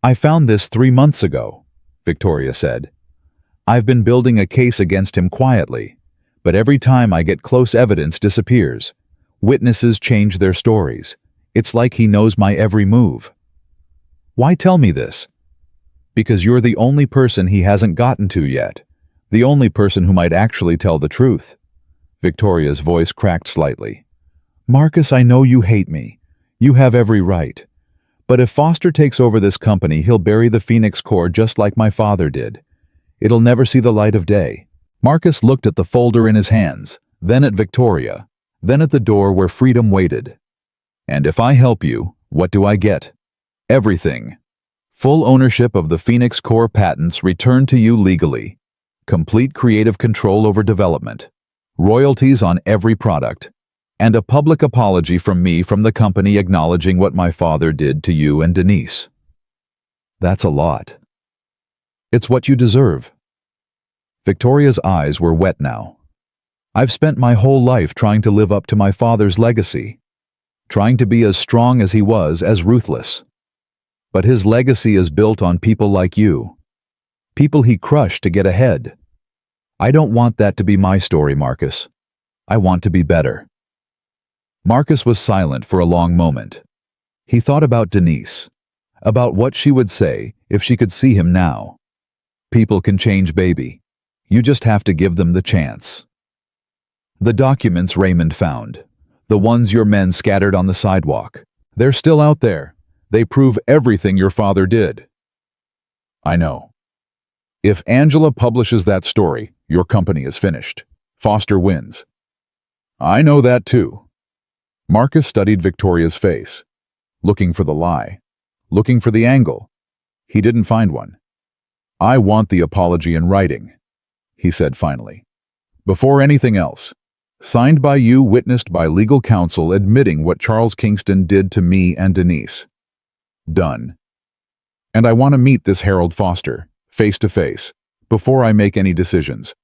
Speaker 1: I found this 3 months ago, Victoria said. I've been building a case against him quietly, but every time I get close, evidence disappears. Witnesses change their stories. It's like he knows my every move. Why tell me this? Because you're the only person he hasn't gotten to yet. The only person who might actually tell the truth. Victoria's voice cracked slightly. Marcus, I know you hate me. You have every right. But if Foster takes over this company, he'll bury the Phoenix Core just like my father did. It'll never see the light of day. Marcus looked at the folder in his hands, then at Victoria, then at the door where freedom waited. And if I help you, what do I get? Everything. Full ownership of the Phoenix Core patents returned to you legally. Complete creative control over development. Royalties on every product. And a public apology from me from the company acknowledging what my father did to you and Denise. That's a lot. It's what you deserve. Victoria's eyes were wet now. I've spent my whole life trying to live up to my father's legacy. Trying to be as strong as he was, as ruthless. But his legacy is built on people like you. People he crushed to get ahead. I don't want that to be my story, Marcus. I want to be better. Marcus was silent for a long moment. He thought about Denise, about what she would say if she could see him now. People can change, baby. You just have to give them the chance. The documents Raymond found, the ones your men scattered on the sidewalk, they're still out there. They prove everything your father did. I know. If Angela publishes that story, Your company is finished. Foster wins. I know that too. Marcus studied Victoria's face, looking for the lie, looking for the angle. He didn't find one. I want the apology in writing, he said finally. Before anything else. Signed by you, witnessed by legal counsel, admitting what Charles Kingston did to me and Denise. Done. And I want to meet this Harold Foster, face to face, before I make any decisions.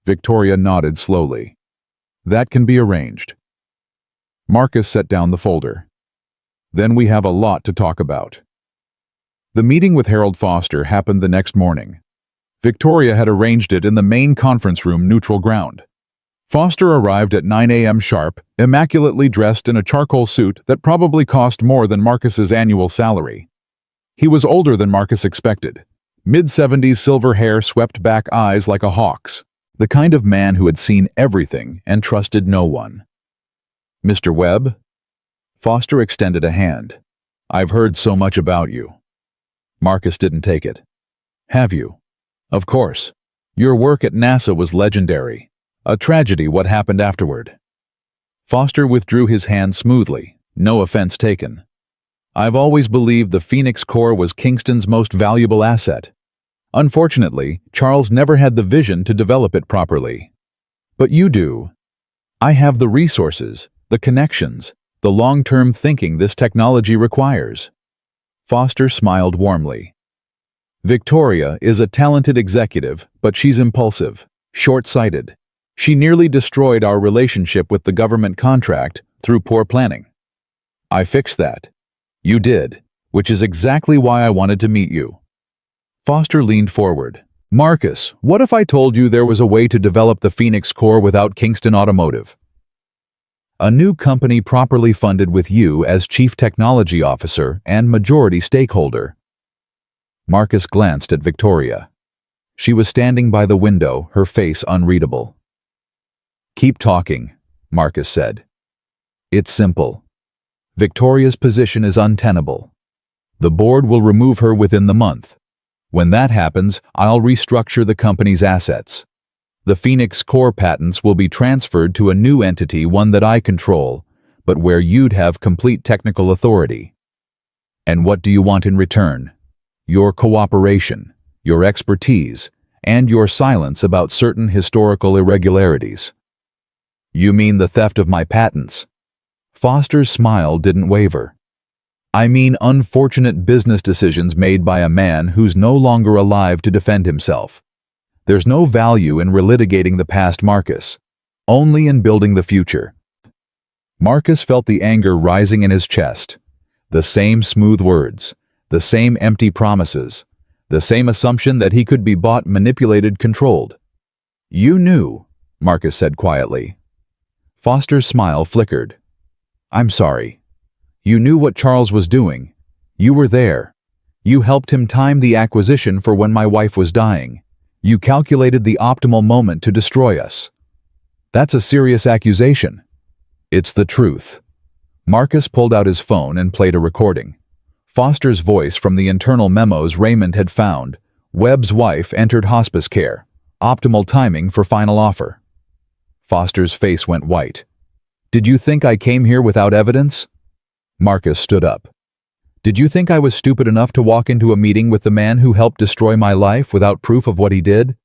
Speaker 1: Victoria nodded slowly. That can be arranged. Marcus set down the folder. Then we have a lot to talk about. The meeting with Harold Foster happened the next morning. Victoria had arranged it in the main conference room, neutral ground. Foster arrived at 9 a.m. sharp, immaculately dressed in a charcoal suit that probably cost more than Marcus's annual salary. He was older than Marcus expected. Mid-70s, silver hair, swept back eyes like a hawk's. The kind of man who had seen everything and trusted no one. Mr. Webb? Foster extended a hand. I've heard so much about you. Marcus didn't take it. Have you? Of course. Your work at NASA was legendary. A tragedy what happened afterward. Foster withdrew his hand smoothly, no offense taken. I've always believed the Phoenix Corps was Kingston's most valuable asset. Unfortunately, Charles never had the vision to develop it properly. But you do. I have the resources, the connections, the long-term thinking this technology requires. Foster smiled warmly. Victoria is a talented executive, but she's impulsive, short-sighted. She nearly destroyed our relationship with the government contract through poor planning. I fixed that. You did, which is exactly why I wanted to meet you. Foster leaned forward. Marcus, what if I told you there was a way to develop the Phoenix Corps without Kingston Automotive? A new company properly funded with you as Chief Technology Officer and majority stakeholder. Marcus glanced at Victoria. She was standing by the window, her face unreadable. Keep talking, Marcus said. It's simple. Victoria's position is untenable. The board will remove her within the month. When that happens, I'll restructure the company's assets. The Phoenix Corps patents will be transferred to a new entity, one that I control, but where you'd have complete technical authority. And what do you want in return? Your cooperation, your expertise, and your silence about certain historical irregularities. You mean the theft of my patents? Foster's smile didn't waver. I mean unfortunate business decisions made by a man who's no longer alive to defend himself. There's no value in relitigating the past, Marcus, only in building the future. Marcus felt the anger rising in his chest. The same smooth words, the same empty promises, the same assumption that he could be bought, manipulated, controlled. You knew, Marcus said quietly. Foster's smile flickered. I'm sorry. You knew what Charles was doing. You were there. You helped him time the acquisition for when my wife was dying. You calculated the optimal moment to destroy us. That's a serious accusation. It's the truth. Marcus pulled out his phone and played a recording. Foster's voice from the internal memos Raymond had found. Webb's wife entered hospice care. Optimal timing for final offer. Foster's face went white. Did you think I came here without evidence? Marcus stood up. Did you think I was stupid enough to walk into a meeting with the man who helped destroy my life without proof of what he did?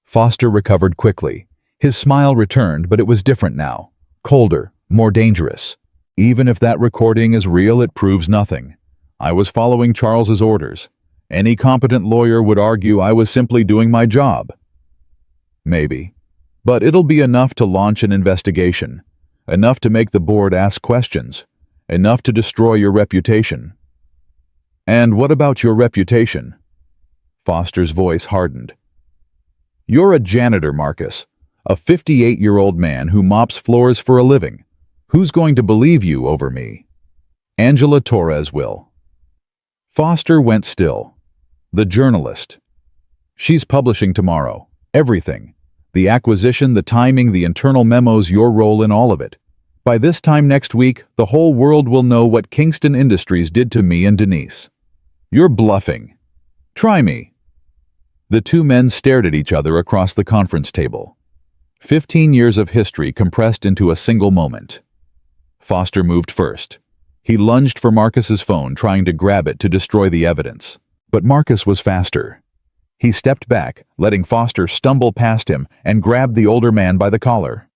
Speaker 1: Foster recovered quickly. His smile returned, but it was different now. Colder, more dangerous. Even if that recording is real, it proves nothing. I was following Charles's orders. Any competent lawyer would argue I was simply doing my job. Maybe. But it'll be enough to launch an investigation. Enough to make the board ask questions. Enough to destroy your reputation. And what about your reputation? Foster's voice hardened. You're a janitor, Marcus. A 58-year-old man who mops floors for a living. Who's going to believe you over me? Angela Torres will. Foster went still. The journalist. She's publishing tomorrow. Everything. The acquisition, the timing, the internal memos, your role in all of it. By this time next week, the whole world will know what Kingston Industries did to me and Denise. You're bluffing. Try me. The two men stared at each other across the conference table. 15 years of history compressed into a single moment. Foster moved first. He lunged for Marcus's phone, trying to grab it to destroy the evidence. But Marcus was faster. He stepped back, letting Foster stumble past him, and grabbed the older man by the collar.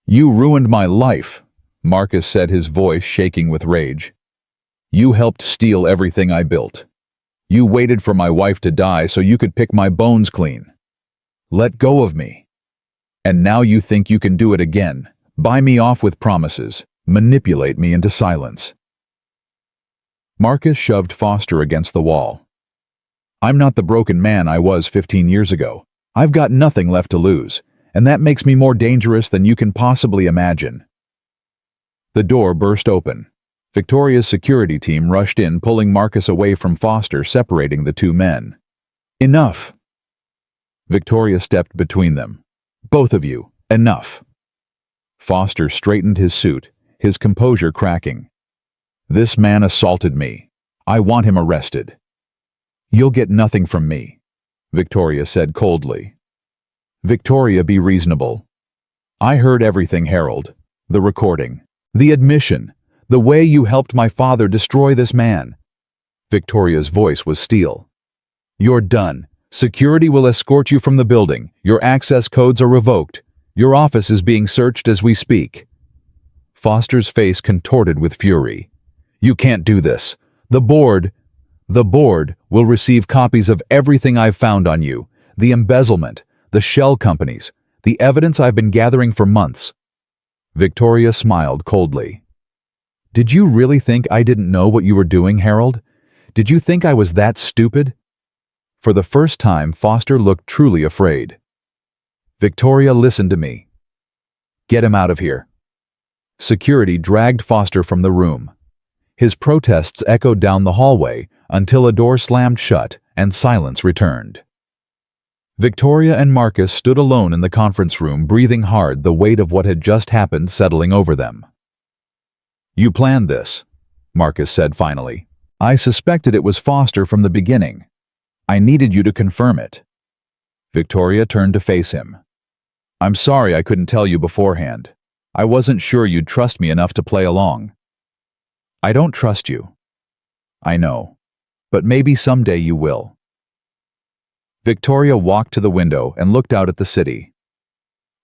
Speaker 1: "You ruined my life," Marcus said, his voice shaking with rage. "You helped steal everything I built. You waited for my wife to die so you could pick my bones clean. Let go of me. And now you think you can do it again, buy me off with promises, manipulate me into silence." Marcus shoved Foster against the wall. "I'm not the broken man I was 15 years ago. I've got nothing left to lose, and that makes me more dangerous than you can possibly imagine." The door burst open. Victoria's security team rushed in, pulling Marcus away from Foster, separating the two men. "Enough!" Victoria stepped between them. "Both of you, enough!" Foster straightened his suit, his composure cracking. "This man assaulted me. I want him arrested." "You'll get nothing from me," Victoria said coldly. "Victoria, be reasonable. I heard everything, Harold. The recording, the admission, the way you helped my father destroy this man." Victoria's voice was steel. "You're done. Security will escort you from the building. Your access codes are revoked. Your office is being searched as we speak." Foster's face contorted with fury. "You can't do this. The board will receive copies of everything I've found on you, the embezzlement, the shell companies, the evidence I've been gathering for months." Victoria smiled coldly. "Did you really think I didn't know what you were doing, Harold? Did you think I was that stupid?" For the first time, Foster looked truly afraid. "Victoria, listen to me. Get him out of here." Security dragged Foster from the room. His protests echoed down the hallway until a door slammed shut and silence returned. Victoria and Marcus stood alone in the conference room, breathing hard, the weight of what had just happened settling over them. "You planned this," Marcus said finally. "I suspected it was Foster from the beginning. I needed you to confirm it." Victoria turned to face him. "I'm sorry I couldn't tell you beforehand. I wasn't sure you'd trust me enough to play along." "I don't trust you." "I know. But maybe someday you will." Victoria walked to the window and looked out at the city.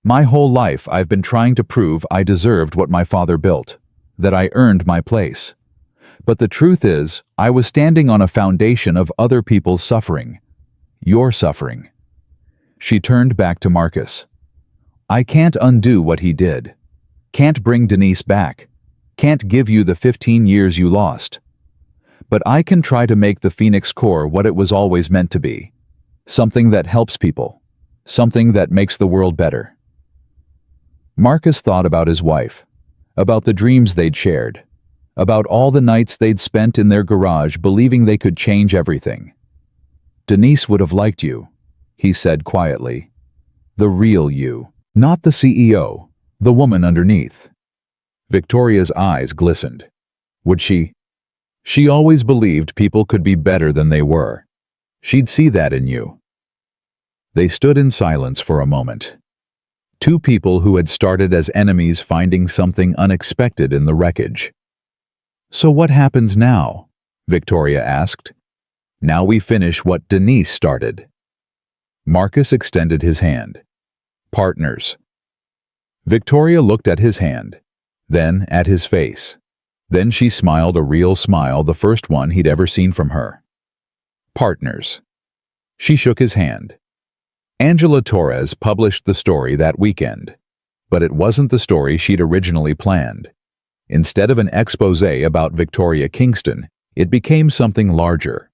Speaker 1: "My whole life I've been trying to prove I deserved what my father built, that I earned my place. But the truth is, I was standing on a foundation of other people's suffering. Your suffering." She turned back to Marcus. "I can't undo what he did. Can't bring Denise back. Can't give you the 15 years you lost. But I can try to make the Phoenix Core what it was always meant to be. Something that helps people. Something that makes the world better." Marcus thought about his wife, about the dreams they'd shared, about all the nights they'd spent in their garage believing they could change everything. "Denise would have liked you," he said quietly. "The real you, not the CEO, the woman underneath." Victoria's eyes glistened. Would she? She always believed people could be better than they were. She'd see that in you. They stood in silence for a moment. Two people who had started as enemies finding something unexpected in the wreckage. "So what happens now?" Victoria asked. "Now we finish what Denise started." Marcus extended his hand. "Partners." Victoria looked at his hand, then at his face. Then she smiled a real smile, the first one he'd ever seen from her. "Partners." She shook his hand. Angela Torres published the story that weekend, but it wasn't the story she'd originally planned. Instead of an exposé about Victoria Kingston, it became something larger.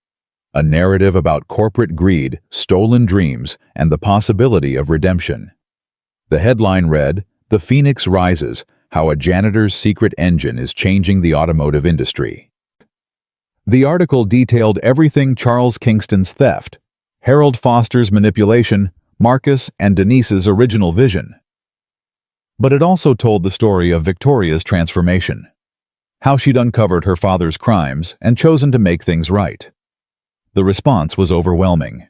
Speaker 1: A narrative about corporate greed, stolen dreams, and the possibility of redemption. The headline read, "The Phoenix Rises, How a Janitor's Secret Engine is Changing the Automotive Industry." The article detailed everything: Charles Kingston's theft, Harold Foster's manipulation, Marcus and Denise's original vision. But it also told the story of Victoria's transformation, how she'd uncovered her father's crimes and chosen to make things right. The response was overwhelming.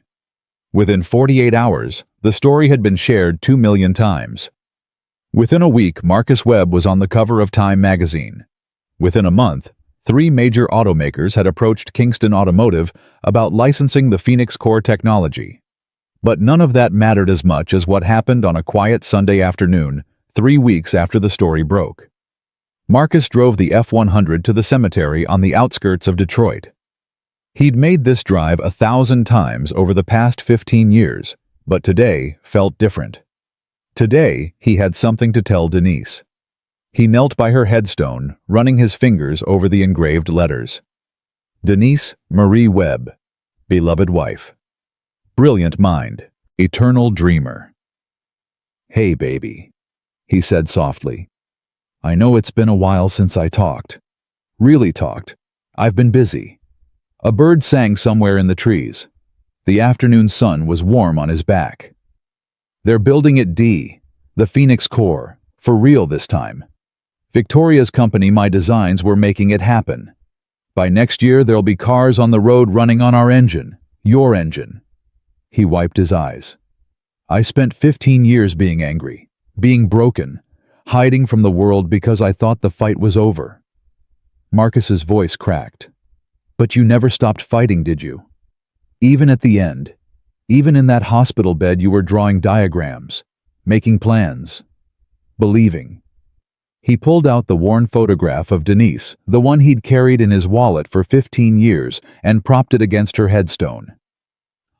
Speaker 1: Within 48 hours, the story had been shared 2 million times. Within a week, Marcus Webb was on the cover of Time magazine. Within a month, 3 major automakers had approached Kingston Automotive about licensing the Phoenix Core technology. But none of that mattered as much as what happened on a quiet Sunday afternoon, 3 weeks after the story broke. Marcus drove the F-100 to the cemetery on the outskirts of Detroit. He'd made this drive 1,000 times over the past 15 years, but today felt different. Today, he had something to tell Denise. He knelt by her headstone, running his fingers over the engraved letters. Denise Marie Webb, beloved wife. Brilliant mind, eternal dreamer. "Hey, baby," he said softly. "I know it's been a while since I talked. Really talked. I've been busy." A bird sang somewhere in the trees. The afternoon sun was warm on his back. "They're building at D, the Phoenix Core, for real this time. Victoria's company My Designs were making it happen. By next year there'll be cars on the road running on our engine, your engine." He wiped his eyes. "I spent 15 years being angry, being broken, hiding from the world because I thought the fight was over." Marcus's voice cracked. "But you never stopped fighting, did you? Even at the end, even in that hospital bed you were drawing diagrams, making plans, believing." He pulled out the worn photograph of Denise, the one he'd carried in his wallet for 15 years, and propped it against her headstone.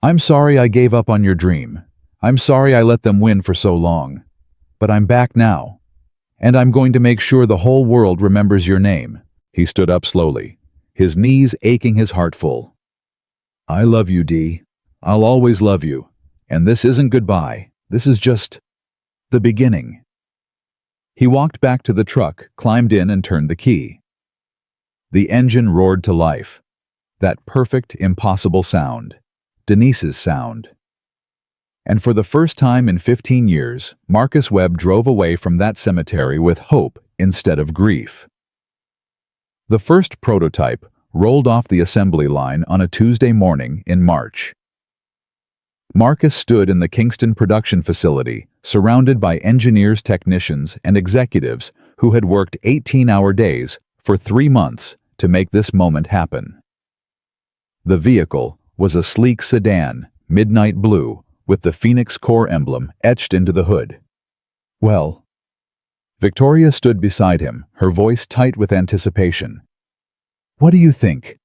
Speaker 1: "I'm sorry I gave up on your dream. I'm sorry I let them win for so long. But I'm back now. And I'm going to make sure the whole world remembers your name." He stood up slowly, his knees aching, his heart full. "I love you, Dee. I'll always love you. And this isn't goodbye. This is just the beginning." He walked back to the truck, climbed in, and turned the key. The engine roared to life. That perfect, impossible sound. Denise's sound. And for the first time in 15 years, Marcus Webb drove away from that cemetery with hope instead of grief. The first prototype rolled off the assembly line on a Tuesday morning in March. Marcus stood in the Kingston production facility, surrounded by engineers, technicians, and executives who had worked 18-hour days for 3 months to make this moment happen. The vehicle was a sleek sedan, midnight blue, with the Phoenix Core emblem etched into the hood. "Well," Victoria stood beside him, her voice tight with anticipation. "What do you think?"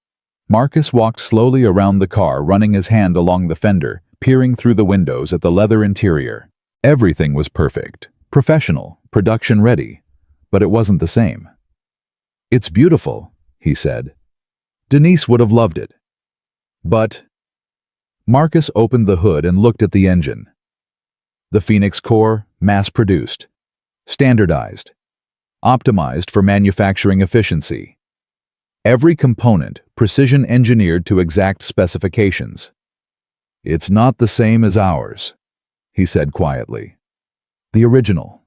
Speaker 1: Marcus walked slowly around the car, running his hand along the fender, peering through the windows at the leather interior. Everything was perfect, professional, production ready, but it wasn't the same. "It's beautiful," he said. "Denise would have loved it." But Marcus opened the hood and looked at the engine. The Phoenix Core, mass-produced, standardized, optimized for manufacturing efficiency. Every component precision-engineered to exact specifications. "It's not the same as ours," he said quietly. "The original.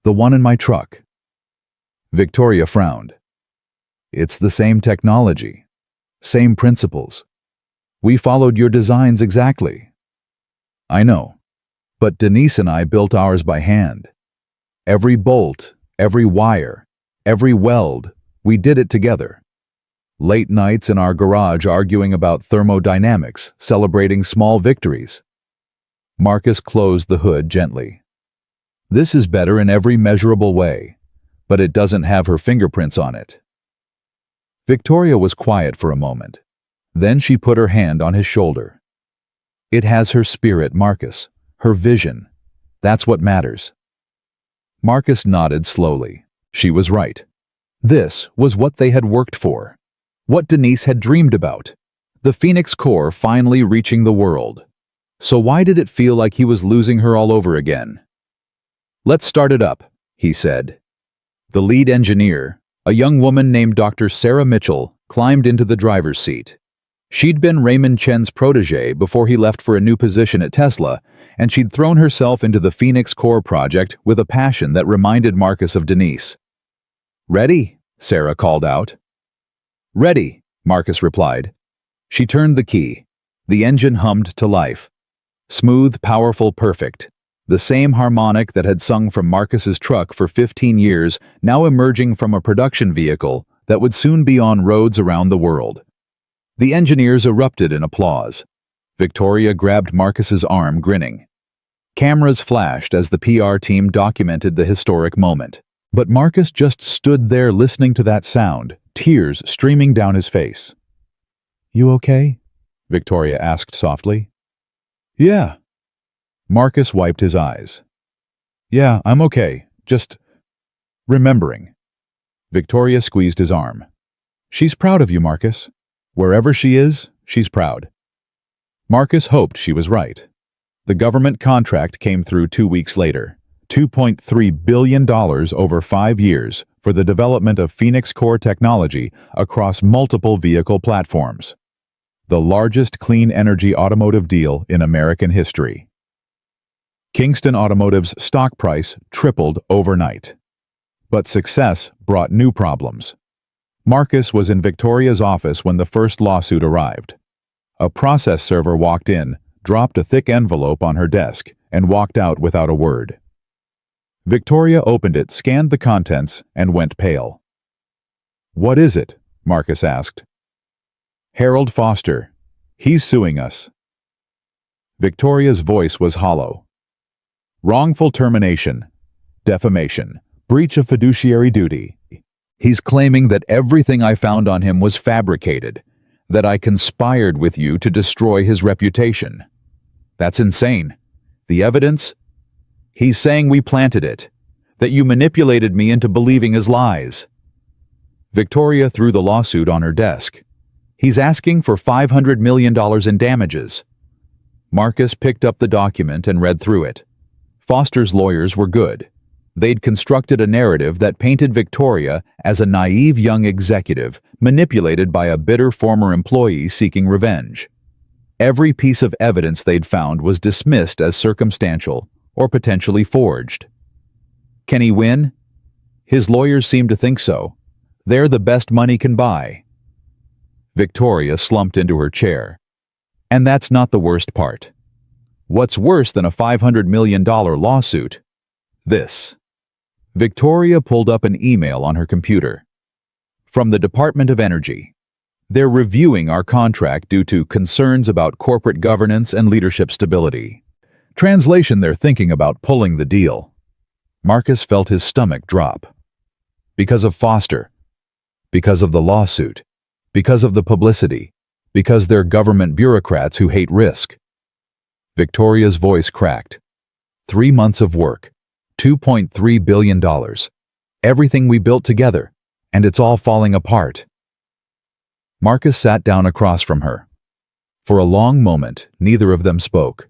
Speaker 1: The one in my truck." Victoria frowned. "It's the same technology. Same principles. We followed your designs exactly." "I know. But Denise and I built ours by hand. Every bolt, every wire, every weld, we did it together. Late nights in our garage arguing about thermodynamics, celebrating small victories." Marcus closed the hood gently. "This is better in every measurable way, but it doesn't have her fingerprints on it." Victoria was quiet for a moment. Then she put her hand on his shoulder. "It has her spirit, Marcus, her vision. That's what matters." Marcus nodded slowly. She was right. This was what they had worked for. What Denise had dreamed about. The Phoenix Core finally reaching the world. So why did it feel like he was losing her all over again? "Let's start it up," he said. The lead engineer, a young woman named Dr. Sarah Mitchell, climbed into the driver's seat. She'd been Raymond Chen's protege before he left for a new position at Tesla, and she'd thrown herself into the Phoenix Core project with a passion that reminded Marcus of Denise. "Ready?" Sarah called out. "Ready," Marcus replied. She turned the key. The engine hummed to life. Smooth, powerful, perfect. The same harmonic that had sung from Marcus's truck for 15 years, now emerging from a production vehicle that would soon be on roads around the world. The engineers erupted in applause. Victoria grabbed Marcus's arm, grinning. Cameras flashed as the PR team documented the historic moment. But Marcus just stood there listening to that sound, tears streaming down his face. "You okay?" Victoria asked softly. "Yeah." Marcus wiped his eyes. "Yeah, I'm okay. Just remembering." Victoria squeezed his arm. "She's proud of you, Marcus. Wherever she is, she's proud." Marcus hoped she was right. The government contract came through 2 weeks later. $2.3 billion over 5 years for the development of Phoenix Core technology across multiple vehicle platforms. The largest clean energy automotive deal in American history. Kingston Automotive's stock price tripled overnight. But success brought new problems. Marcus was in Victoria's office when the first lawsuit arrived. A process server walked in, dropped a thick envelope on her desk, and walked out without a word. Victoria opened it, scanned the contents, and went pale. "What is it?" Marcus asked. "Harold Foster. He's suing us." Victoria's voice was hollow. "Wrongful termination, defamation, breach of fiduciary duty. He's claiming that everything I found on him was fabricated, that I conspired with you to destroy his reputation. That's insane. The evidence? He's saying we planted it, that you manipulated me into believing his lies." Victoria threw the lawsuit on her desk. "He's asking for $500 million in damages." Marcus picked up the document and read through it. Foster's lawyers were good. They'd constructed a narrative that painted Victoria as a naive young executive manipulated by a bitter former employee seeking revenge. Every piece of evidence they'd found was dismissed as circumstantial or potentially forged. Can he win? His lawyers seem to think so. They're the best money can buy. Victoria slumped into her chair. And that's not the worst part. What's worse than a $500 million lawsuit? This. Victoria pulled up an email on her computer. From the Department of Energy. They're reviewing our contract due to concerns about corporate governance and leadership stability. Translation, they're thinking about pulling the deal. Marcus felt his stomach drop. Because of Foster. Because of the lawsuit. Because of the publicity. Because they're government bureaucrats who hate risk. Victoria's voice cracked. 3 months of work. $2.3 billion. Everything we built together. And it's all falling apart. Marcus sat down across from her. For a long moment, neither of them spoke.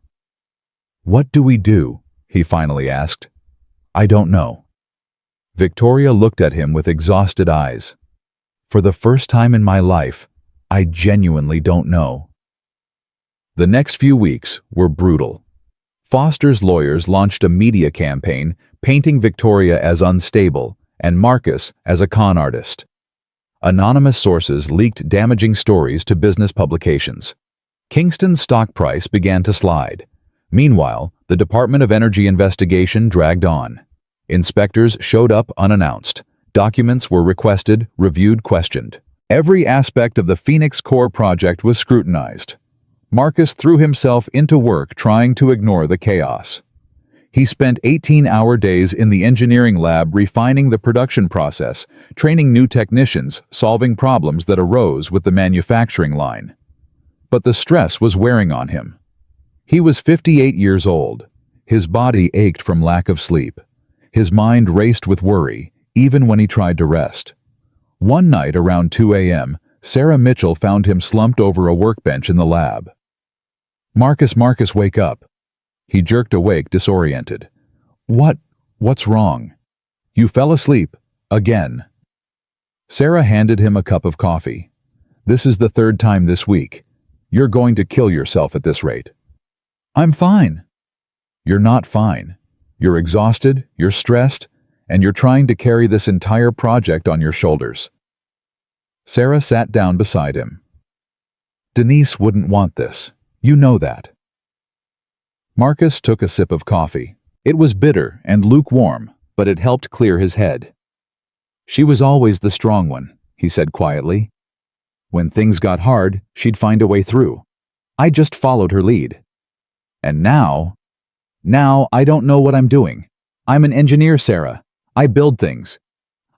Speaker 1: "What do we do?" he finally asked. "I don't know." Victoria looked at him with exhausted eyes. "For the first time in my life, I genuinely don't know." The next few weeks were brutal. Foster's lawyers launched a media campaign painting Victoria as unstable and Marcus as a con artist. Anonymous sources leaked damaging stories to business publications. Kingston's stock price began to slide. Meanwhile, the Department of Energy investigation dragged on. Inspectors showed up unannounced. Documents were requested, reviewed, questioned. Every aspect of the Phoenix Core project was scrutinized. Marcus threw himself into work trying to ignore the chaos. He spent 18-hour days in the engineering lab refining the production process, training new technicians, solving problems that arose with the manufacturing line. But the stress was wearing on him. He was 58 years old. His body ached from lack of sleep. His mind raced with worry, even when he tried to rest. One night around 2 a.m., Sarah Mitchell found him slumped over a workbench in the lab. Marcus, wake up." He jerked awake, disoriented. What's wrong?" "You fell asleep. Again." Sarah handed him a cup of coffee. "This is the 3rd time this week. You're going to kill yourself at this rate." "I'm fine." "You're not fine. You're exhausted, you're stressed, and you're trying to carry this entire project on your shoulders." Sarah sat down beside him. "Denise wouldn't want this. You know that." Marcus took a sip of coffee. It was bitter and lukewarm, but it helped clear his head. She was always the strong one, he said quietly. When things got hard, she'd find a way through. I just followed her lead. And now I don't know what I'm doing. I'm an engineer, Sarah. I build things.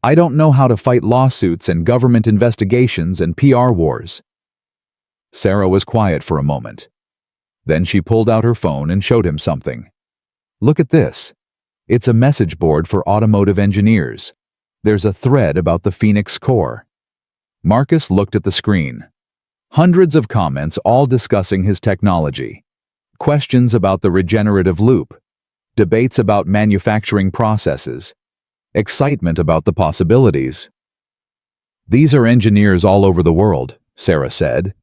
Speaker 1: I don't know how to fight lawsuits and government investigations and PR wars. Sarah was quiet for a moment. Then she pulled out her phone and showed him something. Look at this. It's a message board for automotive engineers. There's a thread about the Phoenix core. Marcus looked at the screen. Hundreds of comments all discussing his technology. Questions about the regenerative loop. Debates about manufacturing processes. Excitement about the possibilities. These are engineers all over the world, Sarah said.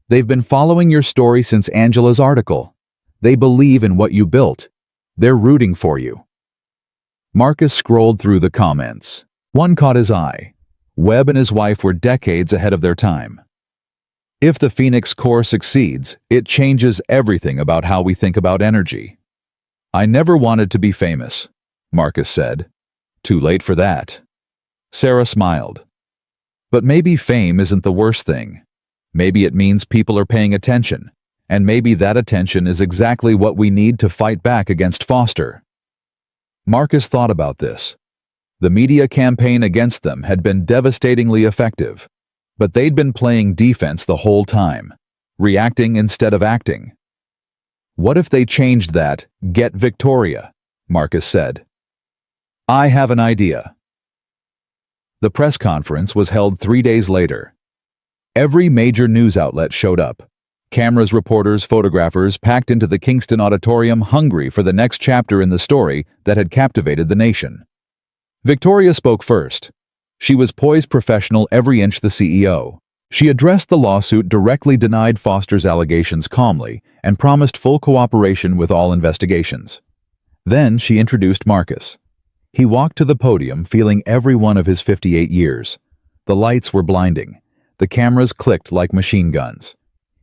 Speaker 1: They've been following your story since Angela's article. They believe in what you built. They're rooting for you. Marcus scrolled through the comments. One caught his eye. Webb and his wife were decades ahead of their time. If the Phoenix core succeeds, it changes everything about how we think about energy. I never wanted to be famous, Marcus said. Too late for that. Sarah smiled. But maybe fame isn't the worst thing. Maybe it means people are paying attention, and maybe that attention is exactly what we need to fight back against Foster. Marcus thought about this. The media campaign against them had been devastatingly effective, but they'd been playing defense the whole time, reacting instead of acting. What if they changed that, "Get Victoria," Marcus said. I have an idea. The press conference was held 3 days later. Every major news outlet showed up. Cameras, reporters, photographers packed into the Kingston auditorium hungry for the next chapter in the story that had captivated the nation. Victoria spoke first. She was poised, professional, every inch the CEO. She addressed the lawsuit, directly denied Foster's allegations calmly, and promised full cooperation with all investigations. Then she introduced Marcus. He walked to the podium feeling every one of his 58 years. The lights were blinding. The cameras clicked like machine guns.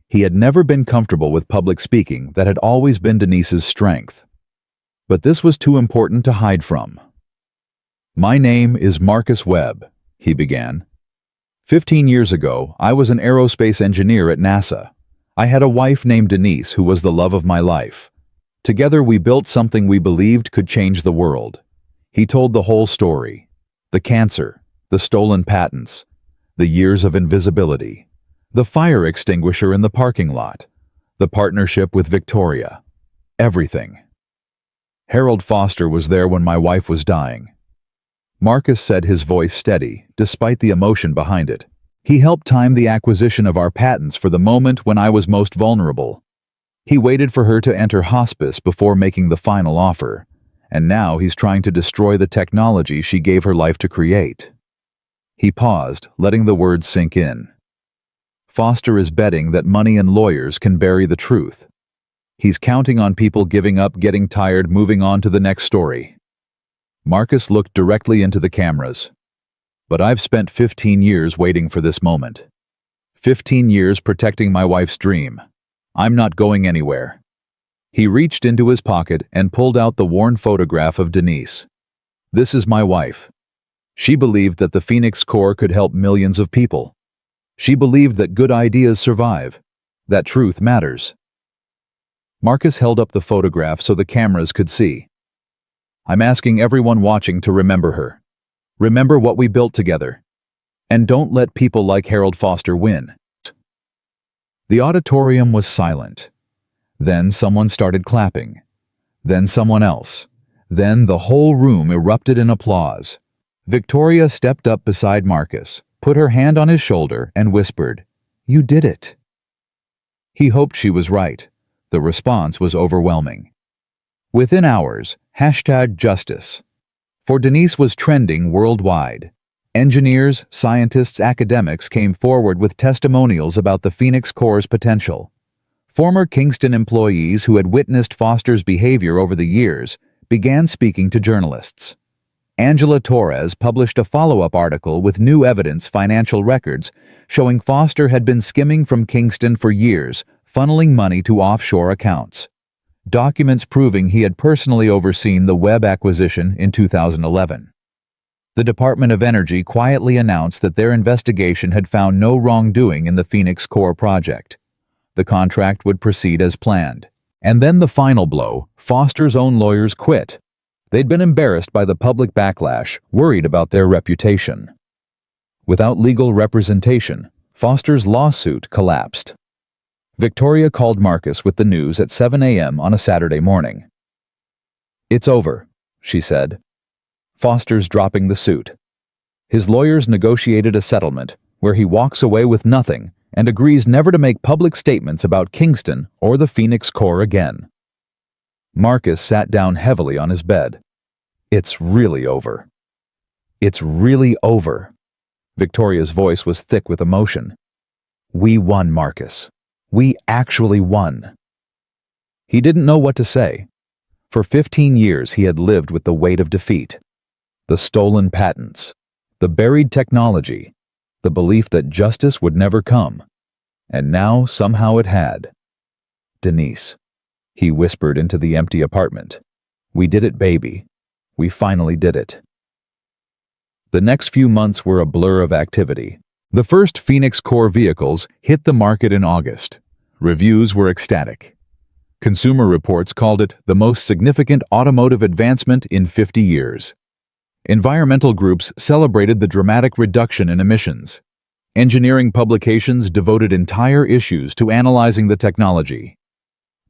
Speaker 1: He had never been comfortable with public speaking. That had always been Denise's strength. But this was too important to hide from. My name is Marcus Webb, he began. 15 years ago, I was an aerospace engineer at NASA. I had a wife named Denise who was the love of my life. Together we built something we believed could change the world. He told the whole story. The cancer, the stolen patents, the years of invisibility, the fire extinguisher in the parking lot, the partnership with Victoria. Everything. Harold Foster was there when my wife was dying. Marcus said, his voice steady, despite the emotion behind it. He helped time the acquisition of our patents for the moment when I was most vulnerable. He waited for her to enter hospice before making the final offer, and now he's trying to destroy the technology she gave her life to create. He paused, letting the words sink in. Foster is betting that money and lawyers can bury the truth. He's counting on people giving up, getting tired, moving on to the next story. Marcus looked directly into the cameras. But I've spent 15 years waiting for this moment. 15 years protecting my wife's dream. I'm not going anywhere. He reached into his pocket and pulled out the worn photograph of Denise. This is my wife. She believed that the Phoenix core could help millions of people. She believed that good ideas survive, that truth matters. Marcus held up the photograph so the cameras could see. I'm asking everyone watching to remember her. Remember what we built together. And don't let people like Harold Foster win. The auditorium was silent. Then someone started clapping. Then someone else. Then the whole room erupted in applause. Victoria stepped up beside Marcus, put her hand on his shoulder, and whispered, "You did it." He hoped she was right. The response was overwhelming. Within hours, #Justice for Denise was trending worldwide. Engineers, scientists, academics came forward with testimonials about the Phoenix core's potential. Former Kingston employees who had witnessed Foster's behavior over the years began speaking to journalists. Angela Torres published a follow-up article with new evidence, financial records, showing Foster had been skimming from Kingston for years, funneling money to offshore accounts. documents proving he had personally overseen the Webb acquisition in 2011. The Department of Energy quietly announced that their investigation had found no wrongdoing in the Phoenix Core project. The contract would proceed as planned. And then the final blow: Foster's own lawyers quit. They'd been embarrassed by the public backlash, worried about their reputation. Without legal representation, Foster's lawsuit collapsed. Victoria called Marcus with the news at 7 a.m. on a Saturday morning. "It's over," she said. "Foster's dropping the suit. His lawyers negotiated a settlement where he walks away with nothing and agrees never to make public statements about Kingston or the Phoenix Core again." Marcus sat down heavily on his bed. "It's really over. It's really over." Victoria's voice was thick with emotion. "We won, Marcus. We actually won." He didn't know what to say. For 15 years he had lived with the weight of defeat. The stolen patents, the buried technology, the belief that justice would never come. And now somehow it had. "Denise," he whispered into the empty apartment. "We did it, baby. We finally did it." The next few months were a blur of activity. The first Phoenix Core vehicles hit the market in August. Reviews were ecstatic. Consumer Reports called it the most significant automotive advancement in 50 years. Environmental groups celebrated the dramatic reduction in emissions. Engineering publications devoted entire issues to analyzing the technology.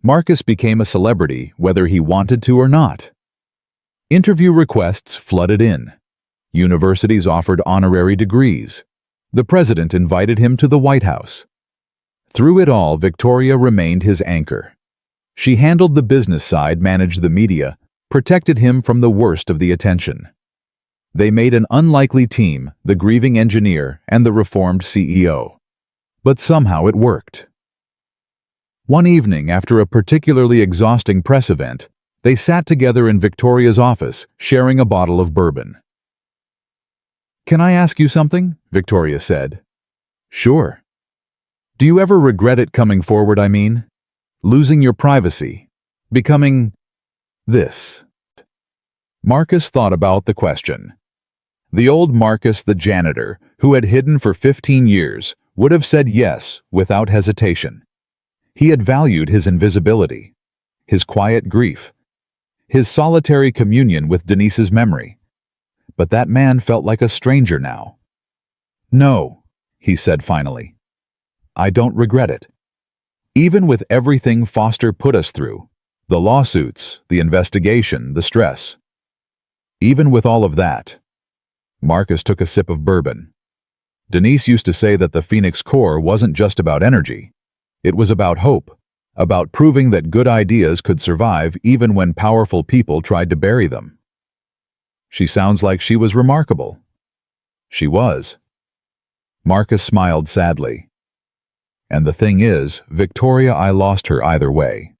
Speaker 1: Marcus became a celebrity whether he wanted to or not. Interview requests flooded in. Universities offered honorary degrees. The president invited him to the White House. Through it all, Victoria remained his anchor. She handled the business side, managed the media, protected him from the worst of the attention. They made an unlikely team, the grieving engineer and the reformed CEO. But somehow it worked. One evening, after a particularly exhausting press event, they sat together in Victoria's office, sharing a bottle of bourbon. "Can I ask you something?" Victoria said. "Sure." "Do you ever regret it coming forward, I mean? Losing your privacy? Becoming this?" Marcus thought about the question. The old Marcus, the janitor, who had hidden for 15 years, would have said yes without hesitation. He had valued his invisibility, his quiet grief, his solitary communion with Denise's memory. But that man felt like a stranger now. "No," he said finally. "I don't regret it. Even with everything Foster put us through, the lawsuits, the investigation, the stress. Even with all of that." Marcus took a sip of bourbon. "Denise used to say that the Phoenix Core wasn't just about energy. It was about hope, about proving that good ideas could survive even when powerful people tried to bury them." "She sounds like she was remarkable." "She was." Marcus smiled sadly. "And the thing is, Victoria, I lost her either way.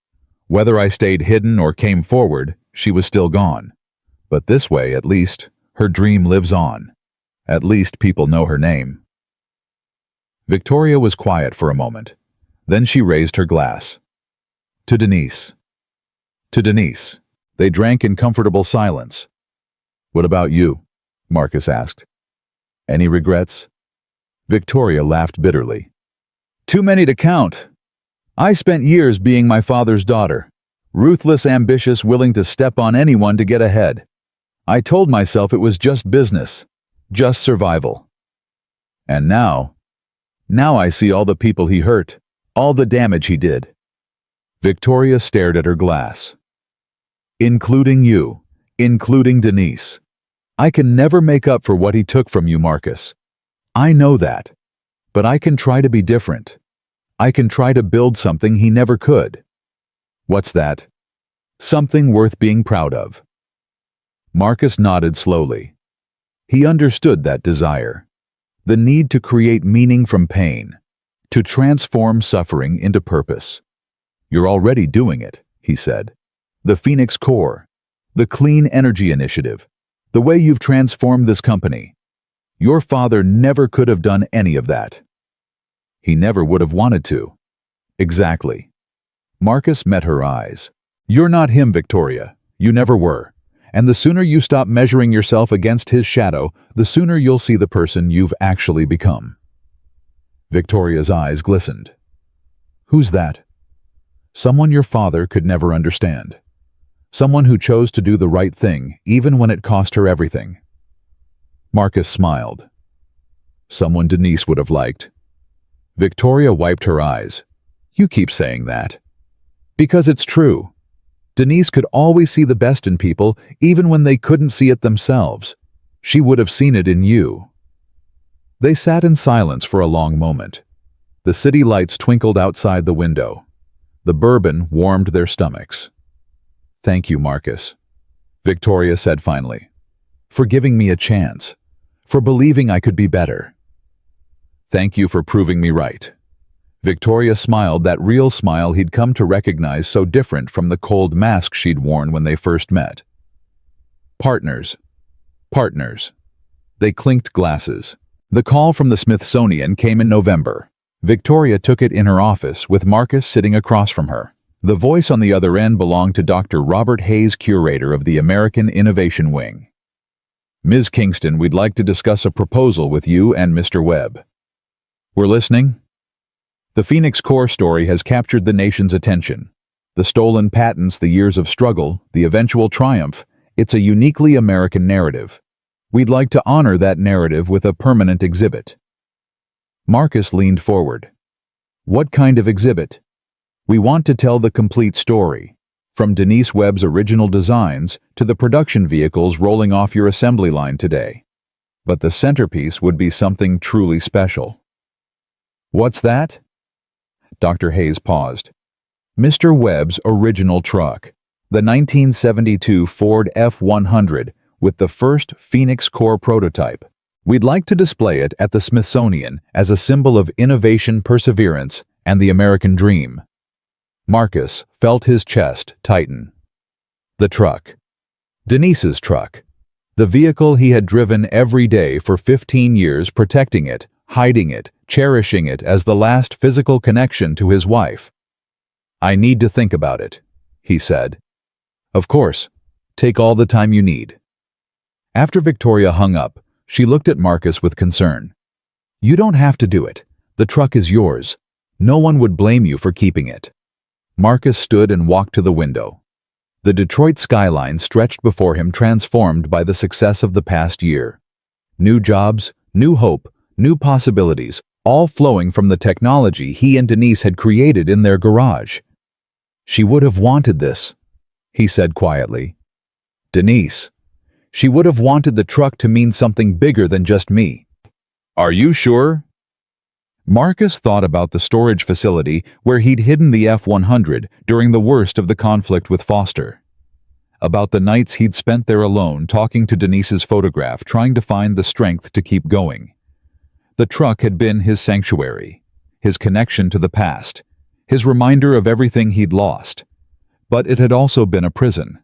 Speaker 1: Whether I stayed hidden or came forward, she was still gone. But this way, at least, her dream lives on. At least people know her name." Victoria was quiet for a moment. Then she raised her glass. "To Denise." "To Denise." They drank in comfortable silence. "What about you?" Marcus asked. "Any regrets?" Victoria laughed bitterly. "Too many to count. I spent years being my father's daughter. Ruthless, ambitious, willing to step on anyone to get ahead. I told myself it was just business, just survival. And now I see all the people he hurt, all the damage he did." Victoria stared at her glass. "Including you, including Denise. I can never make up for what he took from you, Marcus. I know that. But I can try to be different. I can try to build something he never could." "What's that?" "Something worth being proud of." Marcus nodded slowly. He understood that desire. The need to create meaning from pain. To transform suffering into purpose. "You're already doing it," he said. "The Phoenix Core. The Clean Energy Initiative. The way you've transformed this company. Your father never could have done any of that. He never would have wanted to." "Exactly." Marcus met her eyes. You're not him, Victoria. You never were. And the sooner you stop measuring yourself against his shadow, the sooner you'll see the person you've actually become. Victoria's eyes glistened. Who's that? Someone your father could never understand. Someone who chose to do the right thing, even when it cost her everything. Marcus smiled. Someone Denise would have liked. Victoria wiped her eyes. You keep saying that. Because it's true. Denise could always see the best in people, even when they couldn't see it themselves. She would have seen it in you. They sat in silence for a long moment. The city lights twinkled outside the window. The bourbon warmed their stomachs. Thank you, Marcus, Victoria said finally, for giving me a chance, for believing I could be better. Thank you for proving me right. Victoria smiled, that real smile he'd come to recognize, so different from the cold mask she'd worn when they first met. Partners. Partners. They clinked glasses. The call from the Smithsonian came in November. Victoria took it in her office, with Marcus sitting across from her. The voice on the other end belonged to Dr. Robert Hayes, curator of the American Innovation Wing. Ms. Kingston, we'd like to discuss a proposal with you and Mr. Webb. We're listening? The Phoenix Core story has captured the nation's attention. The stolen patents, the years of struggle, the eventual triumph, it's a uniquely American narrative. We'd like to honor that narrative with a permanent exhibit. Marcus leaned forward. What kind of exhibit? We want to tell the complete story, from Denise Webb's original designs to the production vehicles rolling off your assembly line today. But the centerpiece would be something truly special. What's that? Dr. Hayes paused. Mr. Webb's original truck, the 1972 Ford F-100 with the first Phoenix Core prototype. We'd like to display it at the Smithsonian as a symbol of innovation, perseverance, and the American dream. Marcus felt his chest tighten. The truck. Denise's truck. The vehicle he had driven every day for 15 years, protecting it, hiding it, cherishing it as the last physical connection to his wife. I need to think about it, he said. Of course. Take all the time you need. After Victoria hung up, she looked at Marcus with concern. You don't have to do it. The truck is yours. No one would blame you for keeping it. Marcus stood and walked to the window. The Detroit skyline stretched before him, transformed by the success of the past year. New jobs, new hope, new possibilities, all flowing from the technology he and Denise had created in their garage. She would have wanted this, he said quietly. Denise. She would have wanted the truck to mean something bigger than just me. Are you sure? Marcus thought about the storage facility where he'd hidden the F-100 during the worst of the conflict with Foster. About the nights he'd spent there alone, talking to Denise's photograph, trying to find the strength to keep going. The truck had been his sanctuary, his connection to the past, his reminder of everything he'd lost. But it had also been a prison,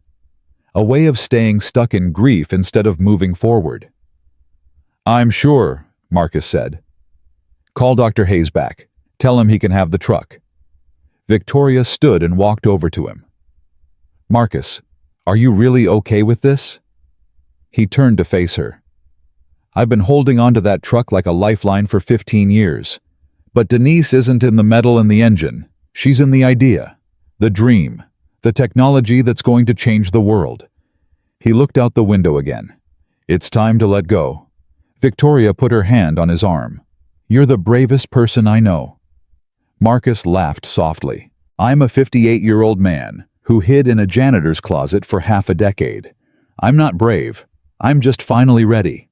Speaker 1: a way of staying stuck in grief instead of moving forward. I'm sure, Marcus said. Call Dr. Hayes back. Tell him he can have the truck. Victoria stood and walked over to him. Marcus, are you really okay with this? He turned to face her. I've been holding on to that truck like a lifeline for 15 years. But Denise isn't in the metal and the engine. She's in the idea, the dream, the technology that's going to change the world. He looked out the window again. It's time to let go. Victoria put her hand on his arm. You're the bravest person I know. Marcus laughed softly. I'm a 58-year-old man who hid in a janitor's closet for half a decade. I'm not brave. I'm just finally ready.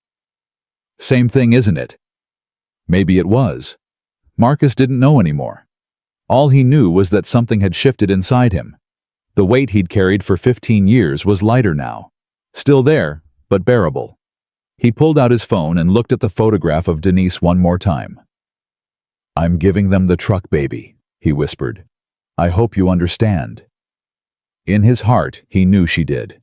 Speaker 1: Same thing, isn't it? Maybe it was. Marcus didn't know anymore. All he knew was that something had shifted inside him. The weight he'd carried for 15 years was lighter now. Still there, but bearable. He pulled out his phone and looked at the photograph of Denise one more time. I'm giving them the truck, baby, he whispered. I hope you understand. In his heart, he knew she did.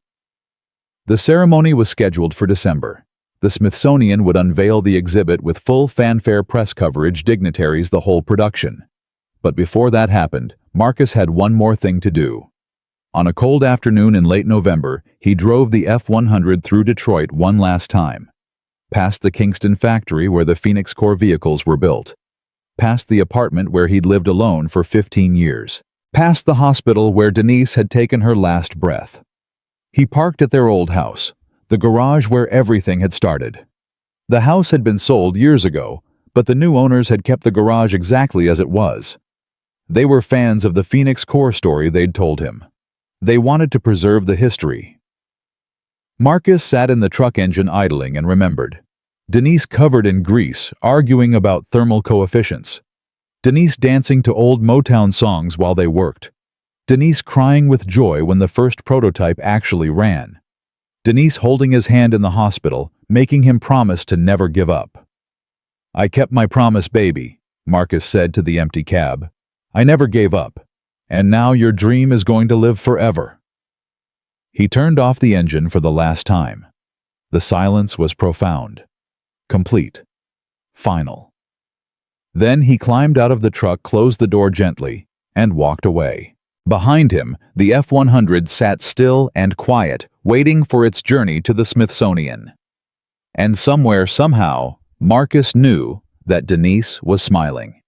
Speaker 1: The ceremony was scheduled for December. The Smithsonian would unveil the exhibit with full fanfare, press coverage, dignitaries, the whole production. But before that happened, Marcus had one more thing to do. On a cold afternoon in late November, he drove the F-100 through Detroit one last time. Past the Kingston factory where the Phoenix Corps vehicles were built. Past the apartment where he'd lived alone for 15 years. Past the hospital where Denise had taken her last breath. He parked at their old house, the garage where everything had started. The house had been sold years ago, but the new owners had kept the garage exactly as it was. They were fans of the Phoenix Corps story they'd told him. They wanted to preserve the history. Marcus sat in the truck engine idling and remembered. Denise covered in grease, arguing about thermal coefficients. Denise dancing to old Motown songs while they worked. Denise crying with joy when the first prototype actually ran. Denise holding his hand in the hospital, making him promise to never give up. "I kept my promise, baby," Marcus said to the empty cab. "I never gave up. And now your dream is going to live forever." He turned off the engine for the last time. The silence was profound. Complete. Final. Then he climbed out of the truck, closed the door gently, and walked away. Behind him, the F-100 sat still and quiet, waiting for its journey to the Smithsonian. And somewhere, somehow, Marcus knew that Denise was smiling.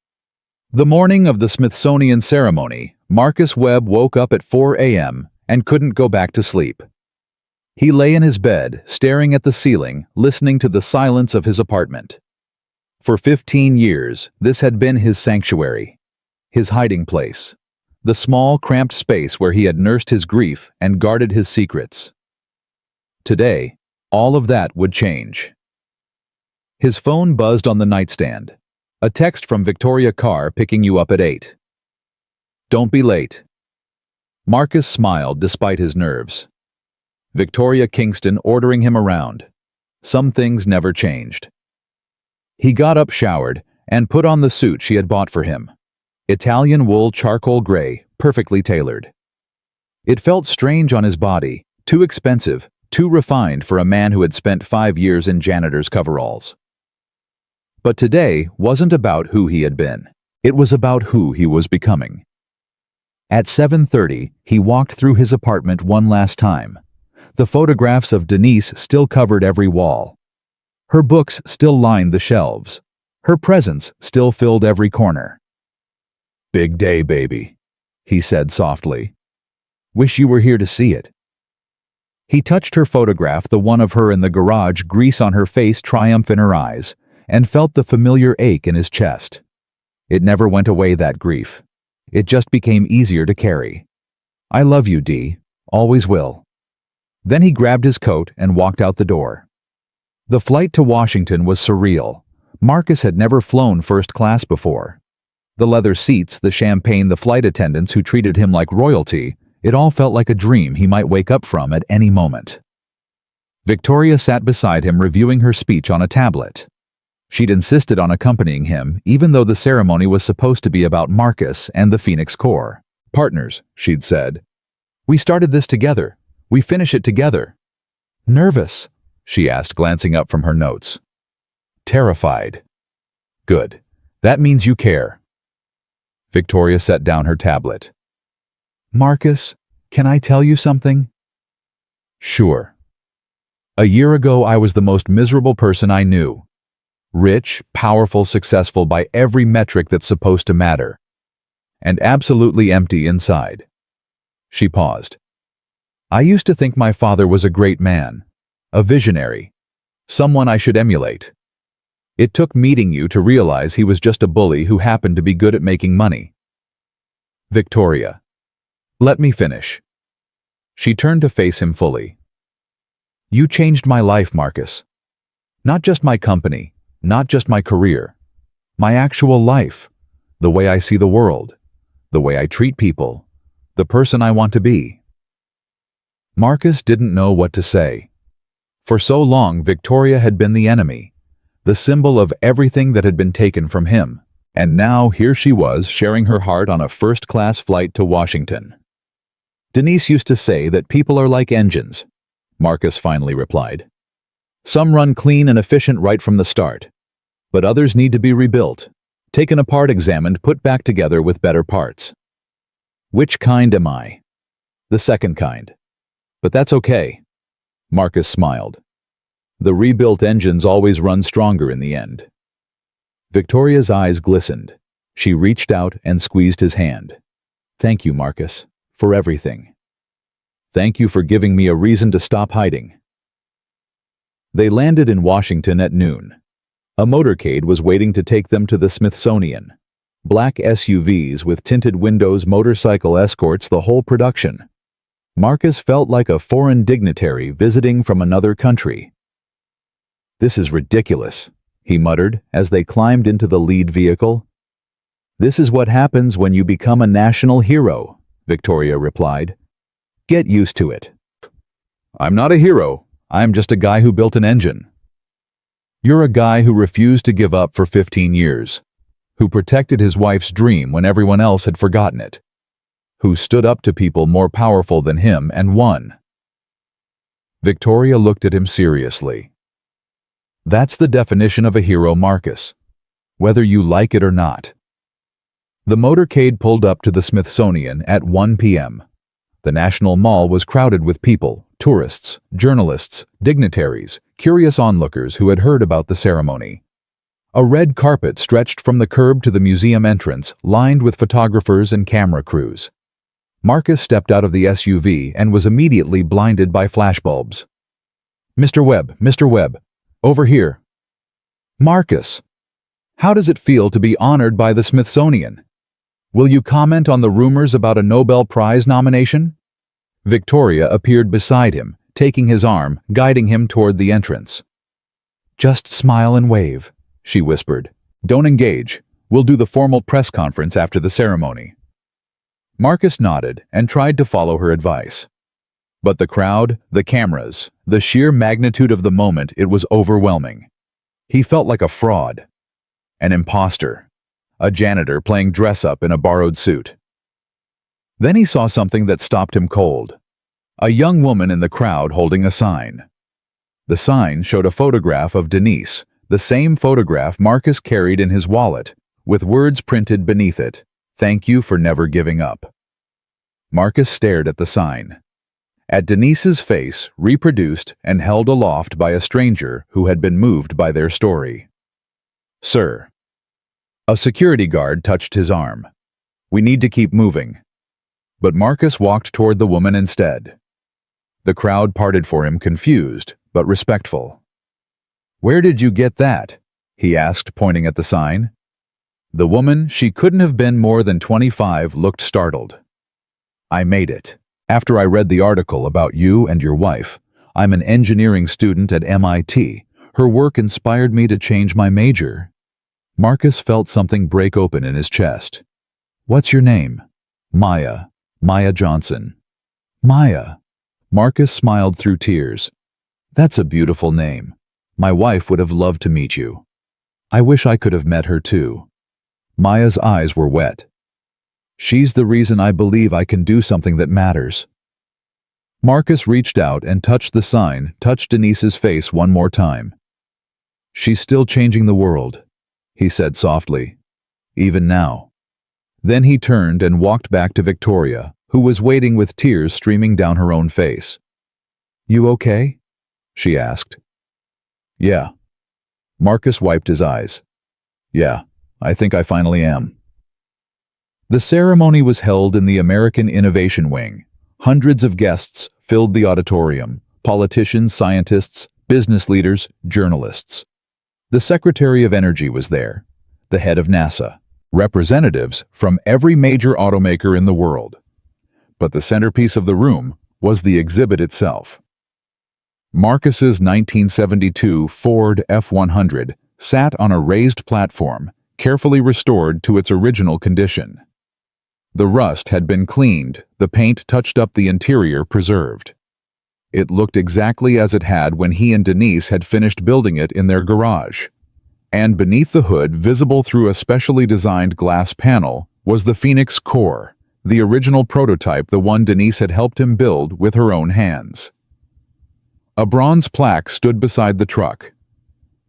Speaker 1: The morning of the Smithsonian ceremony, Marcus Webb woke up at 4 a.m. and couldn't go back to sleep. He lay in his bed, staring at the ceiling, listening to the silence of his apartment. For 15 years, this had been his sanctuary, his hiding place, the small, cramped space where he had nursed his grief and guarded his secrets. Today, all of that would change. His phone buzzed on the nightstand. A text from Victoria Carr picking you up at 8. "Don't be late." Marcus smiled despite his nerves. Victoria Kingston ordering him around. Some things never changed. He got up, showered, and put on the suit she had bought for him. Italian wool charcoal gray, perfectly tailored. It felt strange on his body, too expensive, too refined for a man who had spent 5 years in janitor's coveralls. But today wasn't about who he had been. It was about who he was becoming. At 7:30, he walked through his apartment one last time. The photographs of Denise still covered every wall. Her books still lined the shelves. Her presence still filled every corner. "Big day, baby," he said softly. "Wish you were here to see it." He touched her photograph, the one of her in the garage, grease on her face, triumph in her eyes, and felt the familiar ache in his chest. It never went away, that grief. It just became easier to carry. "I love you, Dee. Always will." Then he grabbed his coat and walked out the door. The flight to Washington was surreal. Marcus had never flown first class before. The leather seats, the champagne, the flight attendants who treated him like royalty, it all felt like a dream he might wake up from at any moment. Victoria sat beside him, reviewing her speech on a tablet. She'd insisted on accompanying him, even though the ceremony was supposed to be about Marcus and the Phoenix Corps. "Partners," she'd said. "We started this together. We finish it together." "Nervous?" she asked, glancing up from her notes. "Terrified." "Good. That means you care." Victoria set down her tablet. "Marcus, can I tell you something?" "Sure." "A year ago, I was the most miserable person I knew. Rich, powerful, successful by every metric that's supposed to matter. And absolutely empty inside." She paused. "I used to think my father was a great man, a visionary, someone I should emulate. It took meeting you to realize he was just a bully who happened to be good at making money." "Victoria, let me finish." She turned to face him fully. "You changed my life, Marcus. Not just my company, not just my career. My actual life. The way I see the world. The way I treat people. The person I want to be." Marcus didn't know what to say. For so long, Victoria had been the enemy, the symbol of everything that had been taken from him. And now here she was, sharing her heart on a first-class flight to Washington. "Denise used to say that people are like engines," Marcus finally replied. "Some run clean and efficient right from the start, but others need to be rebuilt, taken apart, examined, put back together with better parts. Which kind am I?" The second kind. But that's okay. Marcus smiled. The rebuilt engines always run stronger in the end. Victoria's eyes glistened. She reached out and squeezed his hand. Thank you, Marcus, for everything. Thank you for giving me a reason to stop hiding. They landed in Washington at noon. A motorcade was waiting to take them to the Smithsonian. Black SUVs with tinted windows, motorcycle escorts, the whole production. Marcus felt like a foreign dignitary visiting from another country. This is ridiculous, he muttered as they climbed into the lead vehicle. This is what happens when you become a national hero, Victoria replied. Get used to it. I'm not a hero. I'm just a guy who built an engine. You're a guy who refused to give up for 15 years, who protected his wife's dream when everyone else had forgotten it, who stood up to people more powerful than him and won. Victoria looked at him seriously. That's the definition of a hero, Marcus, whether you like it or not. The motorcade pulled up to the Smithsonian at 1 p.m. The National Mall was crowded with people, tourists, journalists, dignitaries, curious onlookers who had heard about the ceremony. A red carpet stretched from the curb to the museum entrance, lined with photographers and camera crews. Marcus stepped out of the SUV and was immediately blinded by flashbulbs. Mr. Webb, over here. Marcus, how does it feel to be honored by the Smithsonian? Will you comment on the rumors about a Nobel Prize nomination? Victoria appeared beside him, taking his arm, guiding him toward the entrance. Just smile and wave, she whispered. Don't engage. We'll do the formal press conference after the ceremony. Marcus nodded and tried to follow her advice. But the crowd, the cameras, the sheer magnitude of the moment, it was overwhelming. He felt like a fraud, an imposter, a janitor playing dress-up in a borrowed suit. Then he saw something that stopped him cold. A young woman in the crowd holding a sign. The sign showed a photograph of Denise, the same photograph Marcus carried in his wallet, with words printed beneath it, "Thank you for never giving up." Marcus stared at the sign. At Denise's face, reproduced and held aloft by a stranger who had been moved by their story. "Sir." A security guard touched his arm. "We need to keep moving." But Marcus walked toward the woman instead. The crowd parted for him, confused but respectful. "Where did you get that?" he asked, pointing at the sign. The woman, she couldn't have been more than 25, looked startled. "I made it. After I read the article about you and your wife. I'm an engineering student at MIT. Her work inspired me to change my major." Marcus felt something break open in his chest. "What's your name?" "Maya. Maya Johnson." "Maya." Marcus smiled through tears. "That's a beautiful name. My wife would have loved to meet you. I wish I could have met her too." Maya's eyes were wet. "She's the reason I believe I can do something that matters." Marcus reached out and touched the sign, touched Denise's face one more time. "She's still changing the world," he said softly, "even now." Then he turned and walked back to Victoria, who was waiting with tears streaming down her own face. "You okay?" she asked. "Yeah." Marcus wiped his eyes. "Yeah, I think I finally am." The ceremony was held in the American Innovation Wing. Hundreds of guests filled the auditorium, politicians, scientists, business leaders, journalists. The Secretary of Energy was there, the head of NASA, representatives from every major automaker in the world. But the centerpiece of the room was the exhibit itself. Marcus's 1972 Ford F-100 sat on a raised platform, carefully restored to its original condition. The rust had been cleaned, the paint touched up, the interior preserved. It looked exactly as it had when he and Denise had finished building it in their garage. And beneath the hood, visible through a specially designed glass panel, was the Phoenix core, the original prototype, the one Denise had helped him build with her own hands. A bronze plaque stood beside the truck.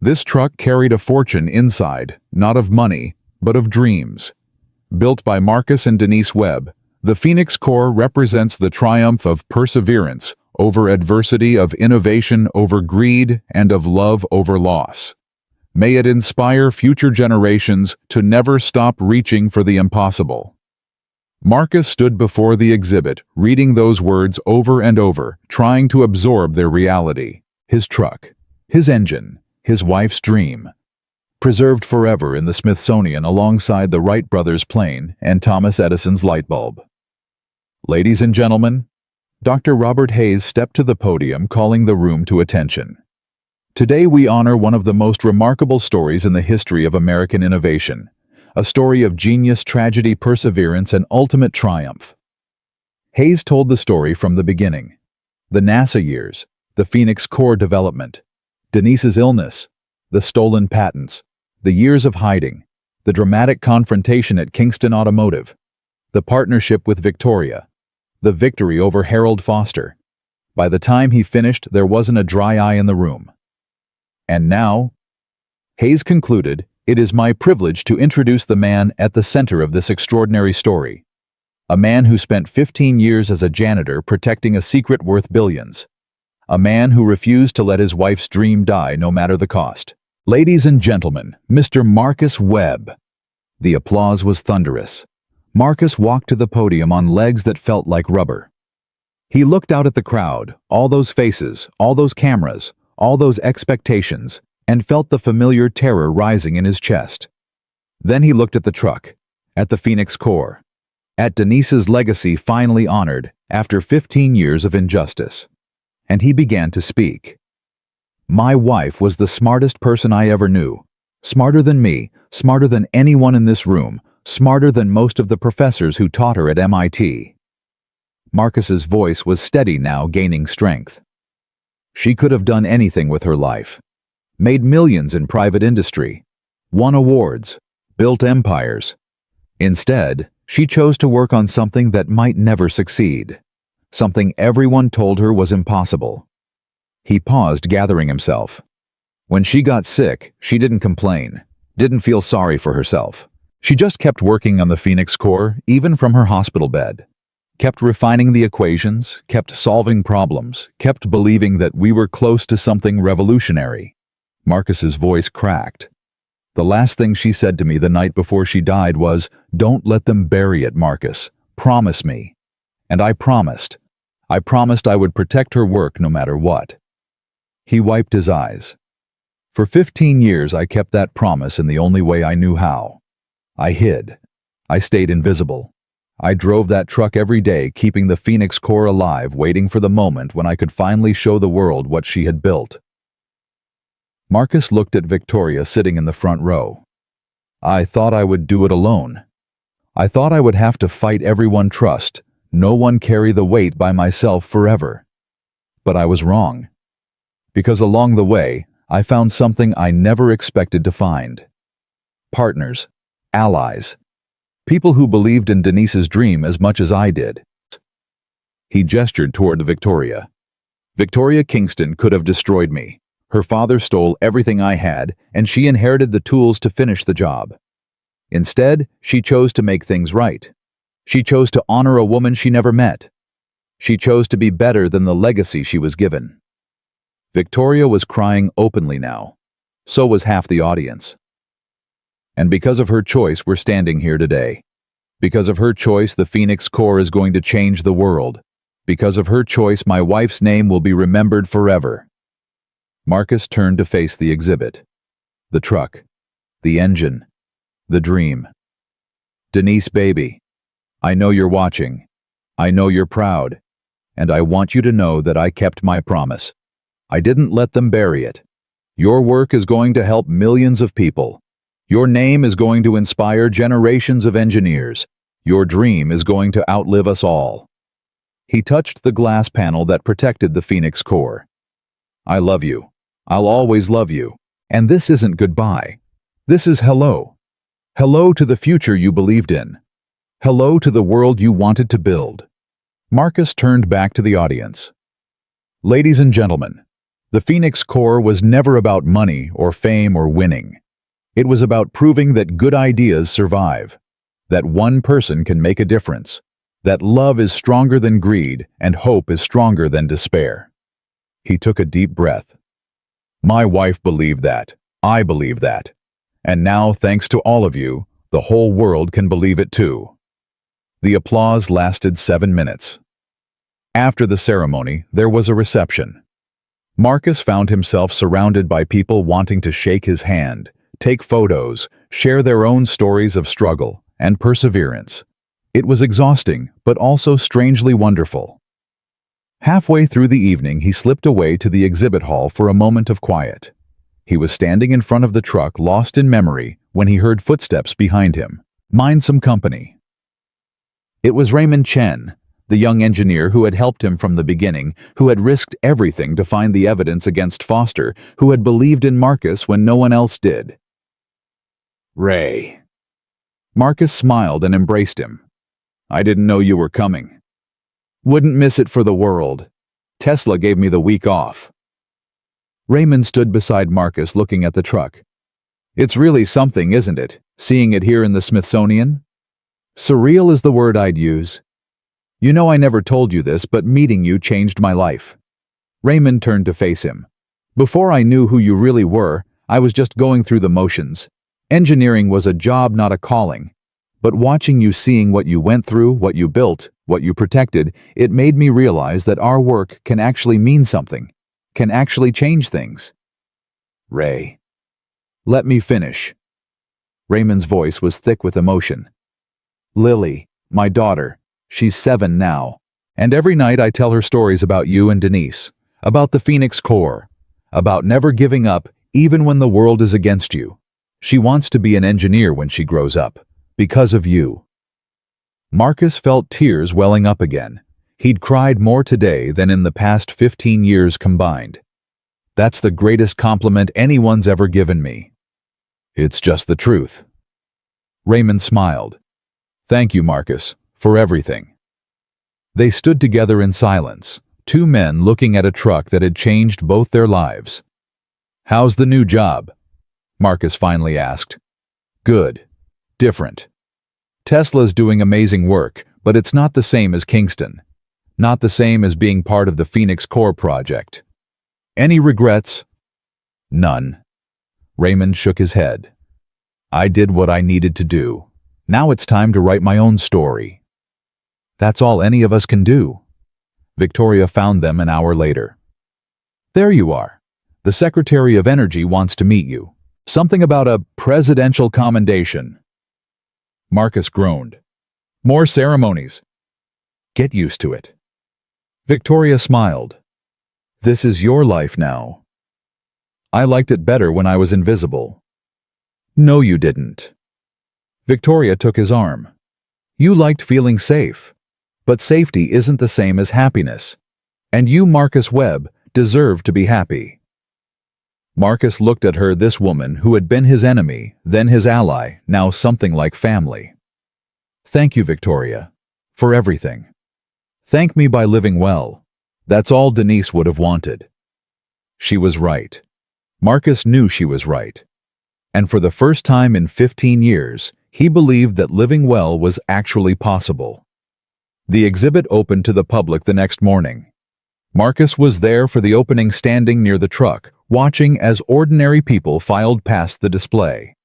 Speaker 1: This truck carried a fortune inside, not of money, but of dreams. Built by Marcus and Denise Webb, The Phoenix Corps represents the triumph of perseverance over adversity, of innovation over greed, and of love over loss. May it inspire future generations to never stop reaching for the impossible. Marcus stood before the exhibit, reading those words over and over, trying to absorb their reality. His truck, his engine, his wife's dream. Preserved forever in the Smithsonian alongside the Wright brothers' plane and Thomas Edison's light bulb. Ladies and gentlemen, Dr. Robert Hayes stepped to the podium, calling the room to attention. Today we honor one of the most remarkable stories in the history of American innovation, a story of genius, tragedy, perseverance, and ultimate triumph. Hayes told the story from the beginning. The NASA years, the Phoenix Corps development, Denise's illness, the stolen patents, the years of hiding, the dramatic confrontation at Kingston Automotive, the partnership with Victoria, the victory over Harold Foster. By the time he finished, there wasn't a dry eye in the room. And now, Hayes concluded, it is my privilege to introduce the man at the center of this extraordinary story. A man who spent 15 years as a janitor protecting a secret worth billions. A man who refused to let his wife's dream die no matter the cost. Ladies and gentlemen, Mr. Marcus Webb. The applause was thunderous. Marcus walked to the podium on legs that felt like rubber. He looked out at the crowd, all those faces, all those cameras, all those expectations, and felt the familiar terror rising in his chest. Then he looked at the truck, at the Phoenix Corps, at Denise's legacy finally honored after 15 years of injustice. And he began to speak. My wife was the smartest person I ever knew. Smarter than me, smarter than anyone in this room, smarter than most of the professors who taught her at MIT. Marcus's voice was steady now, gaining strength. She could have done anything with her life. Made millions in private industry. Won awards. Built empires. Instead, she chose to work on something that might never succeed. Something everyone told her was impossible. He paused, gathering himself. When she got sick, she didn't complain, didn't feel sorry for herself. She just kept working on the Phoenix Corps, even from her hospital bed. Kept refining the equations, kept solving problems, kept believing that we were close to something revolutionary. Marcus's voice cracked. The last thing she said to me the night before she died was, "Don't let them bury it, Marcus. Promise me." And I promised. I promised I would protect her work no matter what. He wiped his eyes. For 15 years I kept that promise in the only way I knew how. I hid. I stayed invisible. I drove that truck every day, keeping the Phoenix Corps alive, waiting for the moment when I could finally show the world what she had built. Marcus looked at Victoria sitting in the front row. I thought I would do it alone. I thought I would have to fight everyone, trust no one, carry the weight by myself forever. But I was wrong. Because along the way, I found something I never expected to find. Partners, allies, people who believed in Denise's dream as much as I did. He gestured toward Victoria. Victoria Kingston could have destroyed me. Her father stole everything I had, and she inherited the tools to finish the job. Instead, she chose to make things right. She chose to honor a woman she never met. She chose to be better than the legacy she was given. Victoria was crying openly now. So was half the audience. And because of her choice, we're standing here today. Because of her choice, the Phoenix Corps is going to change the world. Because of her choice, my wife's name will be remembered forever. Marcus turned to face the exhibit. The truck. The engine. The dream. Denise, baby, I know you're watching. I know you're proud. And I want you to know that I kept my promise. I didn't let them bury it. Your work is going to help millions of people. Your name is going to inspire generations of engineers. Your dream is going to outlive us all. He touched the glass panel that protected the Phoenix Corps. I love you. I'll always love you. And this isn't goodbye. This is hello. Hello to the future you believed in. Hello to the world you wanted to build. Marcus turned back to the audience. Ladies and gentlemen, the Phoenix Corps was never about money or fame or winning. It was about proving that good ideas survive, that one person can make a difference, that love is stronger than greed and hope is stronger than despair. He took a deep breath. My wife believed that. I believe that. And now, thanks to all of you, the whole world can believe it too. The applause lasted 7 minutes. After the ceremony, there was a reception. Marcus found himself surrounded by people wanting to shake his hand, take photos, share their own stories of struggle and perseverance. It was exhausting, but also strangely wonderful. Halfway through the evening, he slipped away to the exhibit hall for a moment of quiet. He was standing in front of the truck, lost in memory, when he heard footsteps behind him. Mind some company. It was Raymond Chen, the young engineer who had helped him from the beginning, who had risked everything to find the evidence against Foster, who had believed in Marcus when no one else did. Ray. Marcus smiled and embraced him. I didn't know you were coming. Wouldn't miss it for the world. Tesla gave me the week off. Raymond stood beside Marcus looking at the truck. It's really something, isn't it, seeing it here in the Smithsonian? Surreal is the word I'd use. You know I never told you this, but meeting you changed my life. Raymond turned to face him. Before I knew who you really were, I was just going through the motions. Engineering was a job, not a calling. But watching you, seeing what you went through, what you built, what you protected, it made me realize that our work can actually mean something, can actually change things. Ray. Let me finish. Raymond's voice was thick with emotion. Lily, my daughter, she's 7 now, and every night I tell her stories about you and Denise, about the Phoenix Corps, about never giving up even when the world is against you. She wants to be an engineer when she grows up, because of you. Marcus felt tears welling up again. He'd cried more today than in the past 15 years combined. That's the greatest compliment anyone's ever given me. It's just the truth. Raymond smiled. Thank you, Marcus, for everything. They stood together in silence, 2 men looking at a truck that had changed both their lives. How's the new job? Marcus finally asked. Good. Different. Tesla's doing amazing work, but it's not the same as Kingston. Not the same as being part of the Phoenix Corps project. Any regrets? None. Raymond shook his head. I did what I needed to do. Now it's time to write my own story. That's all any of us can do. Victoria found them an hour later. There you are. The Secretary of Energy wants to meet you. Something about a presidential commendation. Marcus groaned. More ceremonies. Get used to it. Victoria smiled. This is your life now. I liked it better when I was invisible. No, you didn't. Victoria took his arm. You liked feeling safe. But safety isn't the same as happiness. And you, Marcus Webb, deserve to be happy. Marcus looked at her, this woman who had been his enemy, then his ally, now something like family. Thank you, Victoria, for everything. Thank me by living well. That's all Denise would have wanted. She was right. Marcus knew she was right. And for the first time in 15 years, he believed that living well was actually possible. The exhibit opened to the public the next morning. Marcus was there for the opening, standing near the truck, watching as ordinary people filed past the display.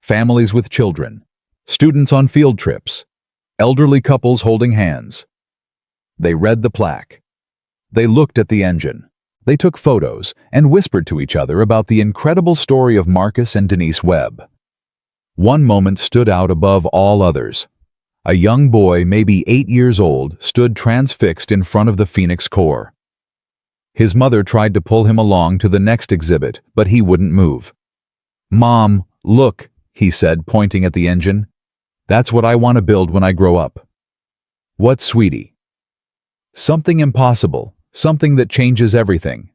Speaker 1: Families with children, students on field trips, elderly couples holding hands. They read the plaque. They looked at the engine. They took photos and whispered to each other about the incredible story of Marcus and Denise Webb. One moment stood out above all others. A young boy, maybe 8 years old, stood transfixed in front of the Phoenix Corps. His mother tried to pull him along to the next exhibit, but he wouldn't move. Mom, look, he said, pointing at the engine. That's what I want to build when I grow up. What, sweetie? Something impossible, something that changes everything.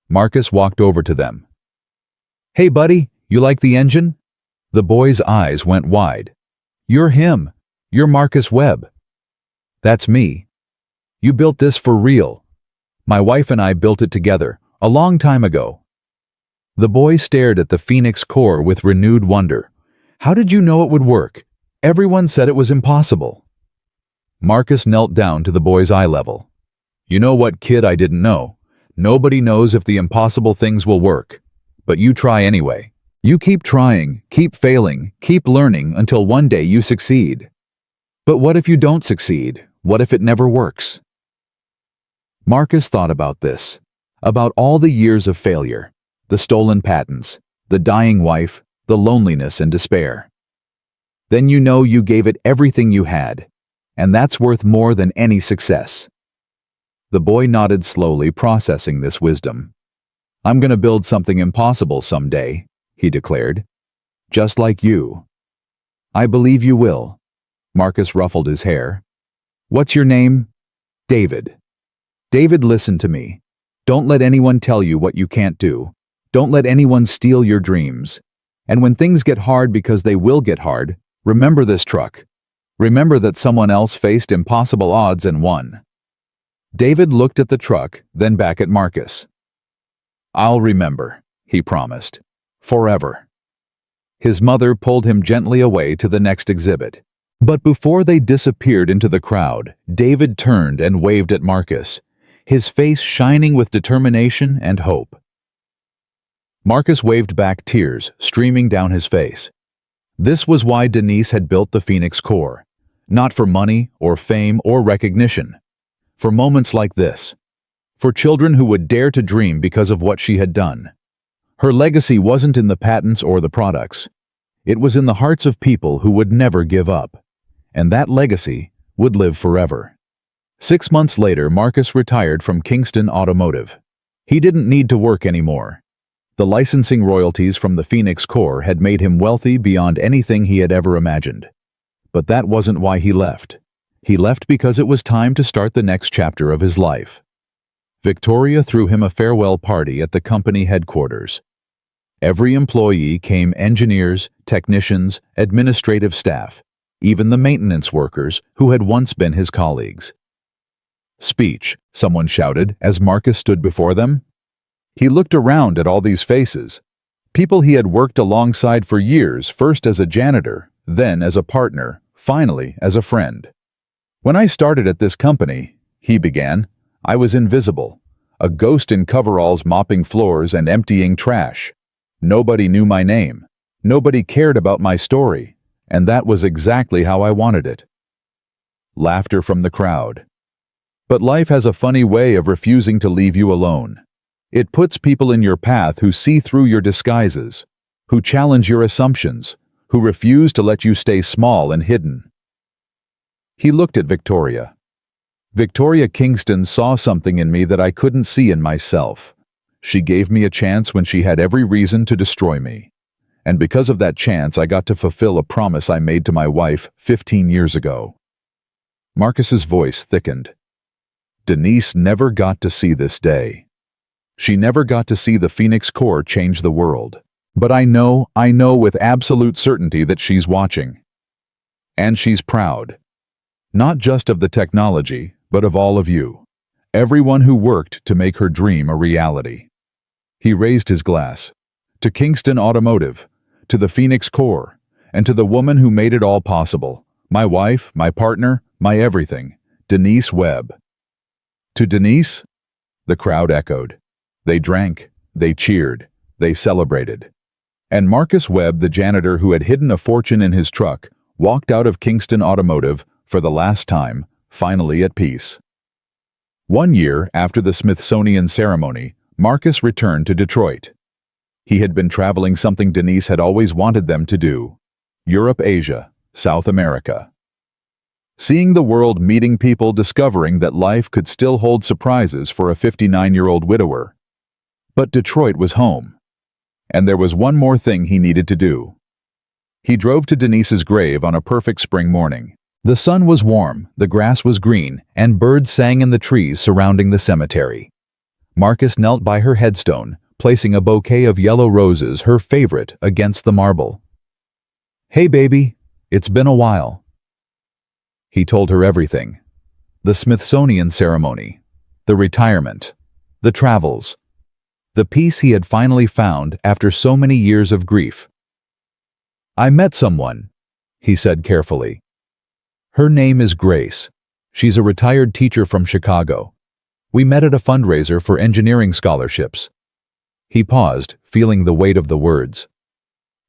Speaker 1: Marcus walked over to them. Hey, buddy, you like the engine? The boy's eyes went wide. You're him. You're Marcus Webb. That's me. You built this for real. My wife and I built it together, a long time ago. The boy stared at the Phoenix Corps with renewed wonder. How did you know it would work? Everyone said it was impossible. Marcus knelt down to the boy's eye level. "You know what, kid, I didn't know. Nobody knows if the impossible things will work. But you try anyway. You keep trying, keep failing, keep learning until one day you succeed. But what if you don't succeed? What if it never works?" Marcus thought about this, about all the years of failure, the stolen patents, the dying wife, the loneliness and despair. Then you know you gave it everything you had, and that's worth more than any success. The boy nodded slowly, processing this wisdom. "I'm gonna build something impossible someday," he declared. "Just like you." "I believe you will." Marcus ruffled his hair. "What's your name?" "David." "David, listen to me. Don't let anyone tell you what you can't do. Don't let anyone steal your dreams. And when things get hard, because they will get hard, remember this truck. Remember that someone else faced impossible odds and won." David looked at the truck, then back at Marcus. "I'll remember," he promised. "Forever." His mother pulled him gently away to the next exhibit. But before they disappeared into the crowd, David turned and waved at Marcus, his face shining with determination and hope. Marcus waved back, tears streaming down his face. This was why Denise had built the Phoenix Core, not for money or fame or recognition. For moments like this. For children who would dare to dream because of what she had done. Her legacy wasn't in the patents or the products. It was in the hearts of people who would never give up. And that legacy would live forever. 6 months later, Marcus retired from Kingston Automotive. He didn't need to work anymore. The licensing royalties from the Phoenix Core had made him wealthy beyond anything he had ever imagined. But that wasn't why he left. He left because it was time to start the next chapter of his life. Victoria threw him a farewell party at the company headquarters. Every employee came: engineers, technicians, administrative staff, even the maintenance workers who had once been his colleagues. "Speech," someone shouted as Marcus stood before them. He looked around at all these faces, people he had worked alongside for years, first as a janitor, then as a partner, finally as a friend. "When I started at this company," he began, "I was invisible, a ghost in coveralls mopping floors and emptying trash. Nobody knew my name, nobody cared about my story, and that was exactly how I wanted it." Laughter from the crowd. But life has a funny way of refusing to leave you alone. It puts people in your path who see through your disguises, who challenge your assumptions, who refuse to let you stay small and hidden. He looked at Victoria. Victoria Kingston saw something in me that I couldn't see in myself. She gave me a chance when she had every reason to destroy me. And because of that chance, I got to fulfill a promise I made to my wife 15 years ago. Marcus's voice thickened. Denise never got to see this day. She never got to see the Phoenix Core change the world. But I know with absolute certainty that she's watching. And she's proud. Not just of the technology, but of all of you. Everyone who worked to make her dream a reality. He raised his glass. To Kingston Automotive, to the Phoenix Core, and to the woman who made it all possible. My wife, my partner, my everything. Denise Webb. To Denise? The crowd echoed. They drank, they cheered, they celebrated. And Marcus Webb, the janitor who had hidden a fortune in his truck, walked out of Kingston Automotive, for the last time, finally at peace. 1 year after the Smithsonian ceremony, Marcus returned to Detroit. He had been traveling, something Denise had always wanted them to do. Europe, Asia, South America. Seeing the world, meeting people, discovering that life could still hold surprises for a 59-year-old widower. But Detroit was home. And there was one more thing he needed to do. He drove to Denise's grave on a perfect spring morning. The sun was warm, the grass was green, and birds sang in the trees surrounding the cemetery. Marcus knelt by her headstone, placing a bouquet of yellow roses, her favorite, against the marble. "Hey, baby, it's been a while." He told her everything. The Smithsonian ceremony, the retirement, the travels, the peace he had finally found after so many years of grief. "I met someone," he said carefully. "Her name is Grace. She's a retired teacher from Chicago. We met at a fundraiser for engineering scholarships. He paused, feeling the weight of the words.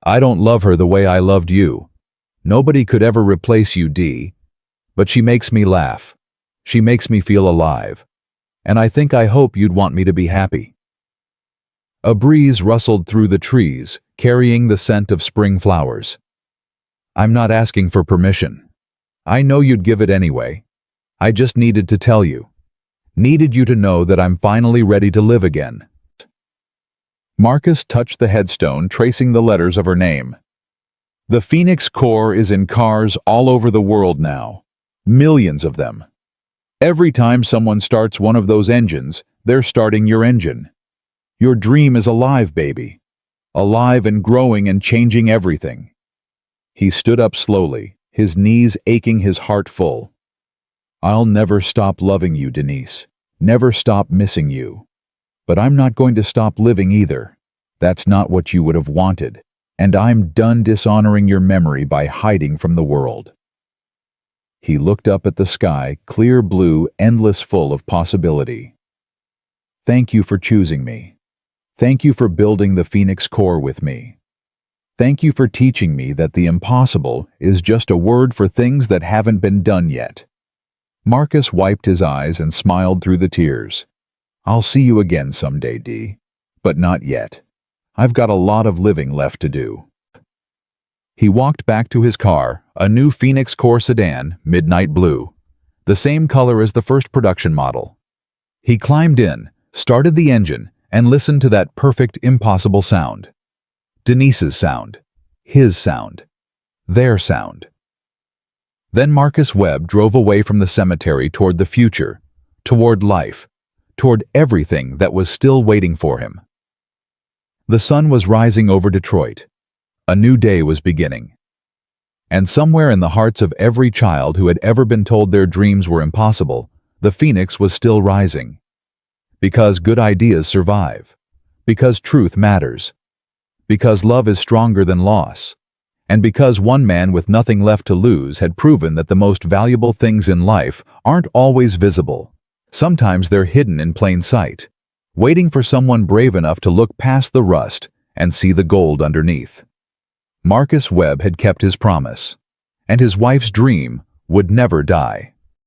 Speaker 1: I don't love her the way I loved you. Nobody could ever replace you, Dee. But she makes me laugh. She makes me feel alive. And I hope you'd want me to be happy. A breeze rustled through the trees, carrying the scent of spring flowers. I'm not asking for permission. I know you'd give it anyway. I just needed to tell you. Needed you to know that I'm finally ready to live again. Marcus touched the headstone, tracing the letters of her name. The Phoenix core is in cars all over the world now. Millions of them. Every time someone starts one of those engines, they're starting your engine. Your dream is alive, baby. Alive and growing and changing everything. He stood up slowly, his knees aching, his heart full. I'll never stop loving you, Denise. Never stop missing you. But I'm not going to stop living either. That's not what you would have wanted. And I'm done dishonoring your memory by hiding from the world. He looked up at the sky, clear blue, endless, full of possibility. Thank you for choosing me. Thank you for building the Phoenix core with me. Thank you for teaching me that the impossible is just a word for things that haven't been done yet. Marcus wiped his eyes and smiled through the tears. I'll see you again someday, Dee. But not yet. I've got a lot of living left to do. He walked back to his car, a new Phoenix core sedan, midnight blue, the same color as the first production model. He climbed in, started the engine, and listened to that perfect, impossible sound. Denise's sound. His sound. Their sound. Then Marcus Webb drove away from the cemetery toward the future, toward life, toward everything that was still waiting for him. The sun was rising over Detroit. A new day was beginning. And somewhere in the hearts of every child who had ever been told their dreams were impossible, the phoenix was still rising. Because good ideas survive. Because truth matters. Because love is stronger than loss. And because one man with nothing left to lose had proven that the most valuable things in life aren't always visible. Sometimes they're hidden in plain sight, waiting for someone brave enough to look past the rust and see the gold underneath. Marcus Webb had kept his promise, and his wife's dream would never die.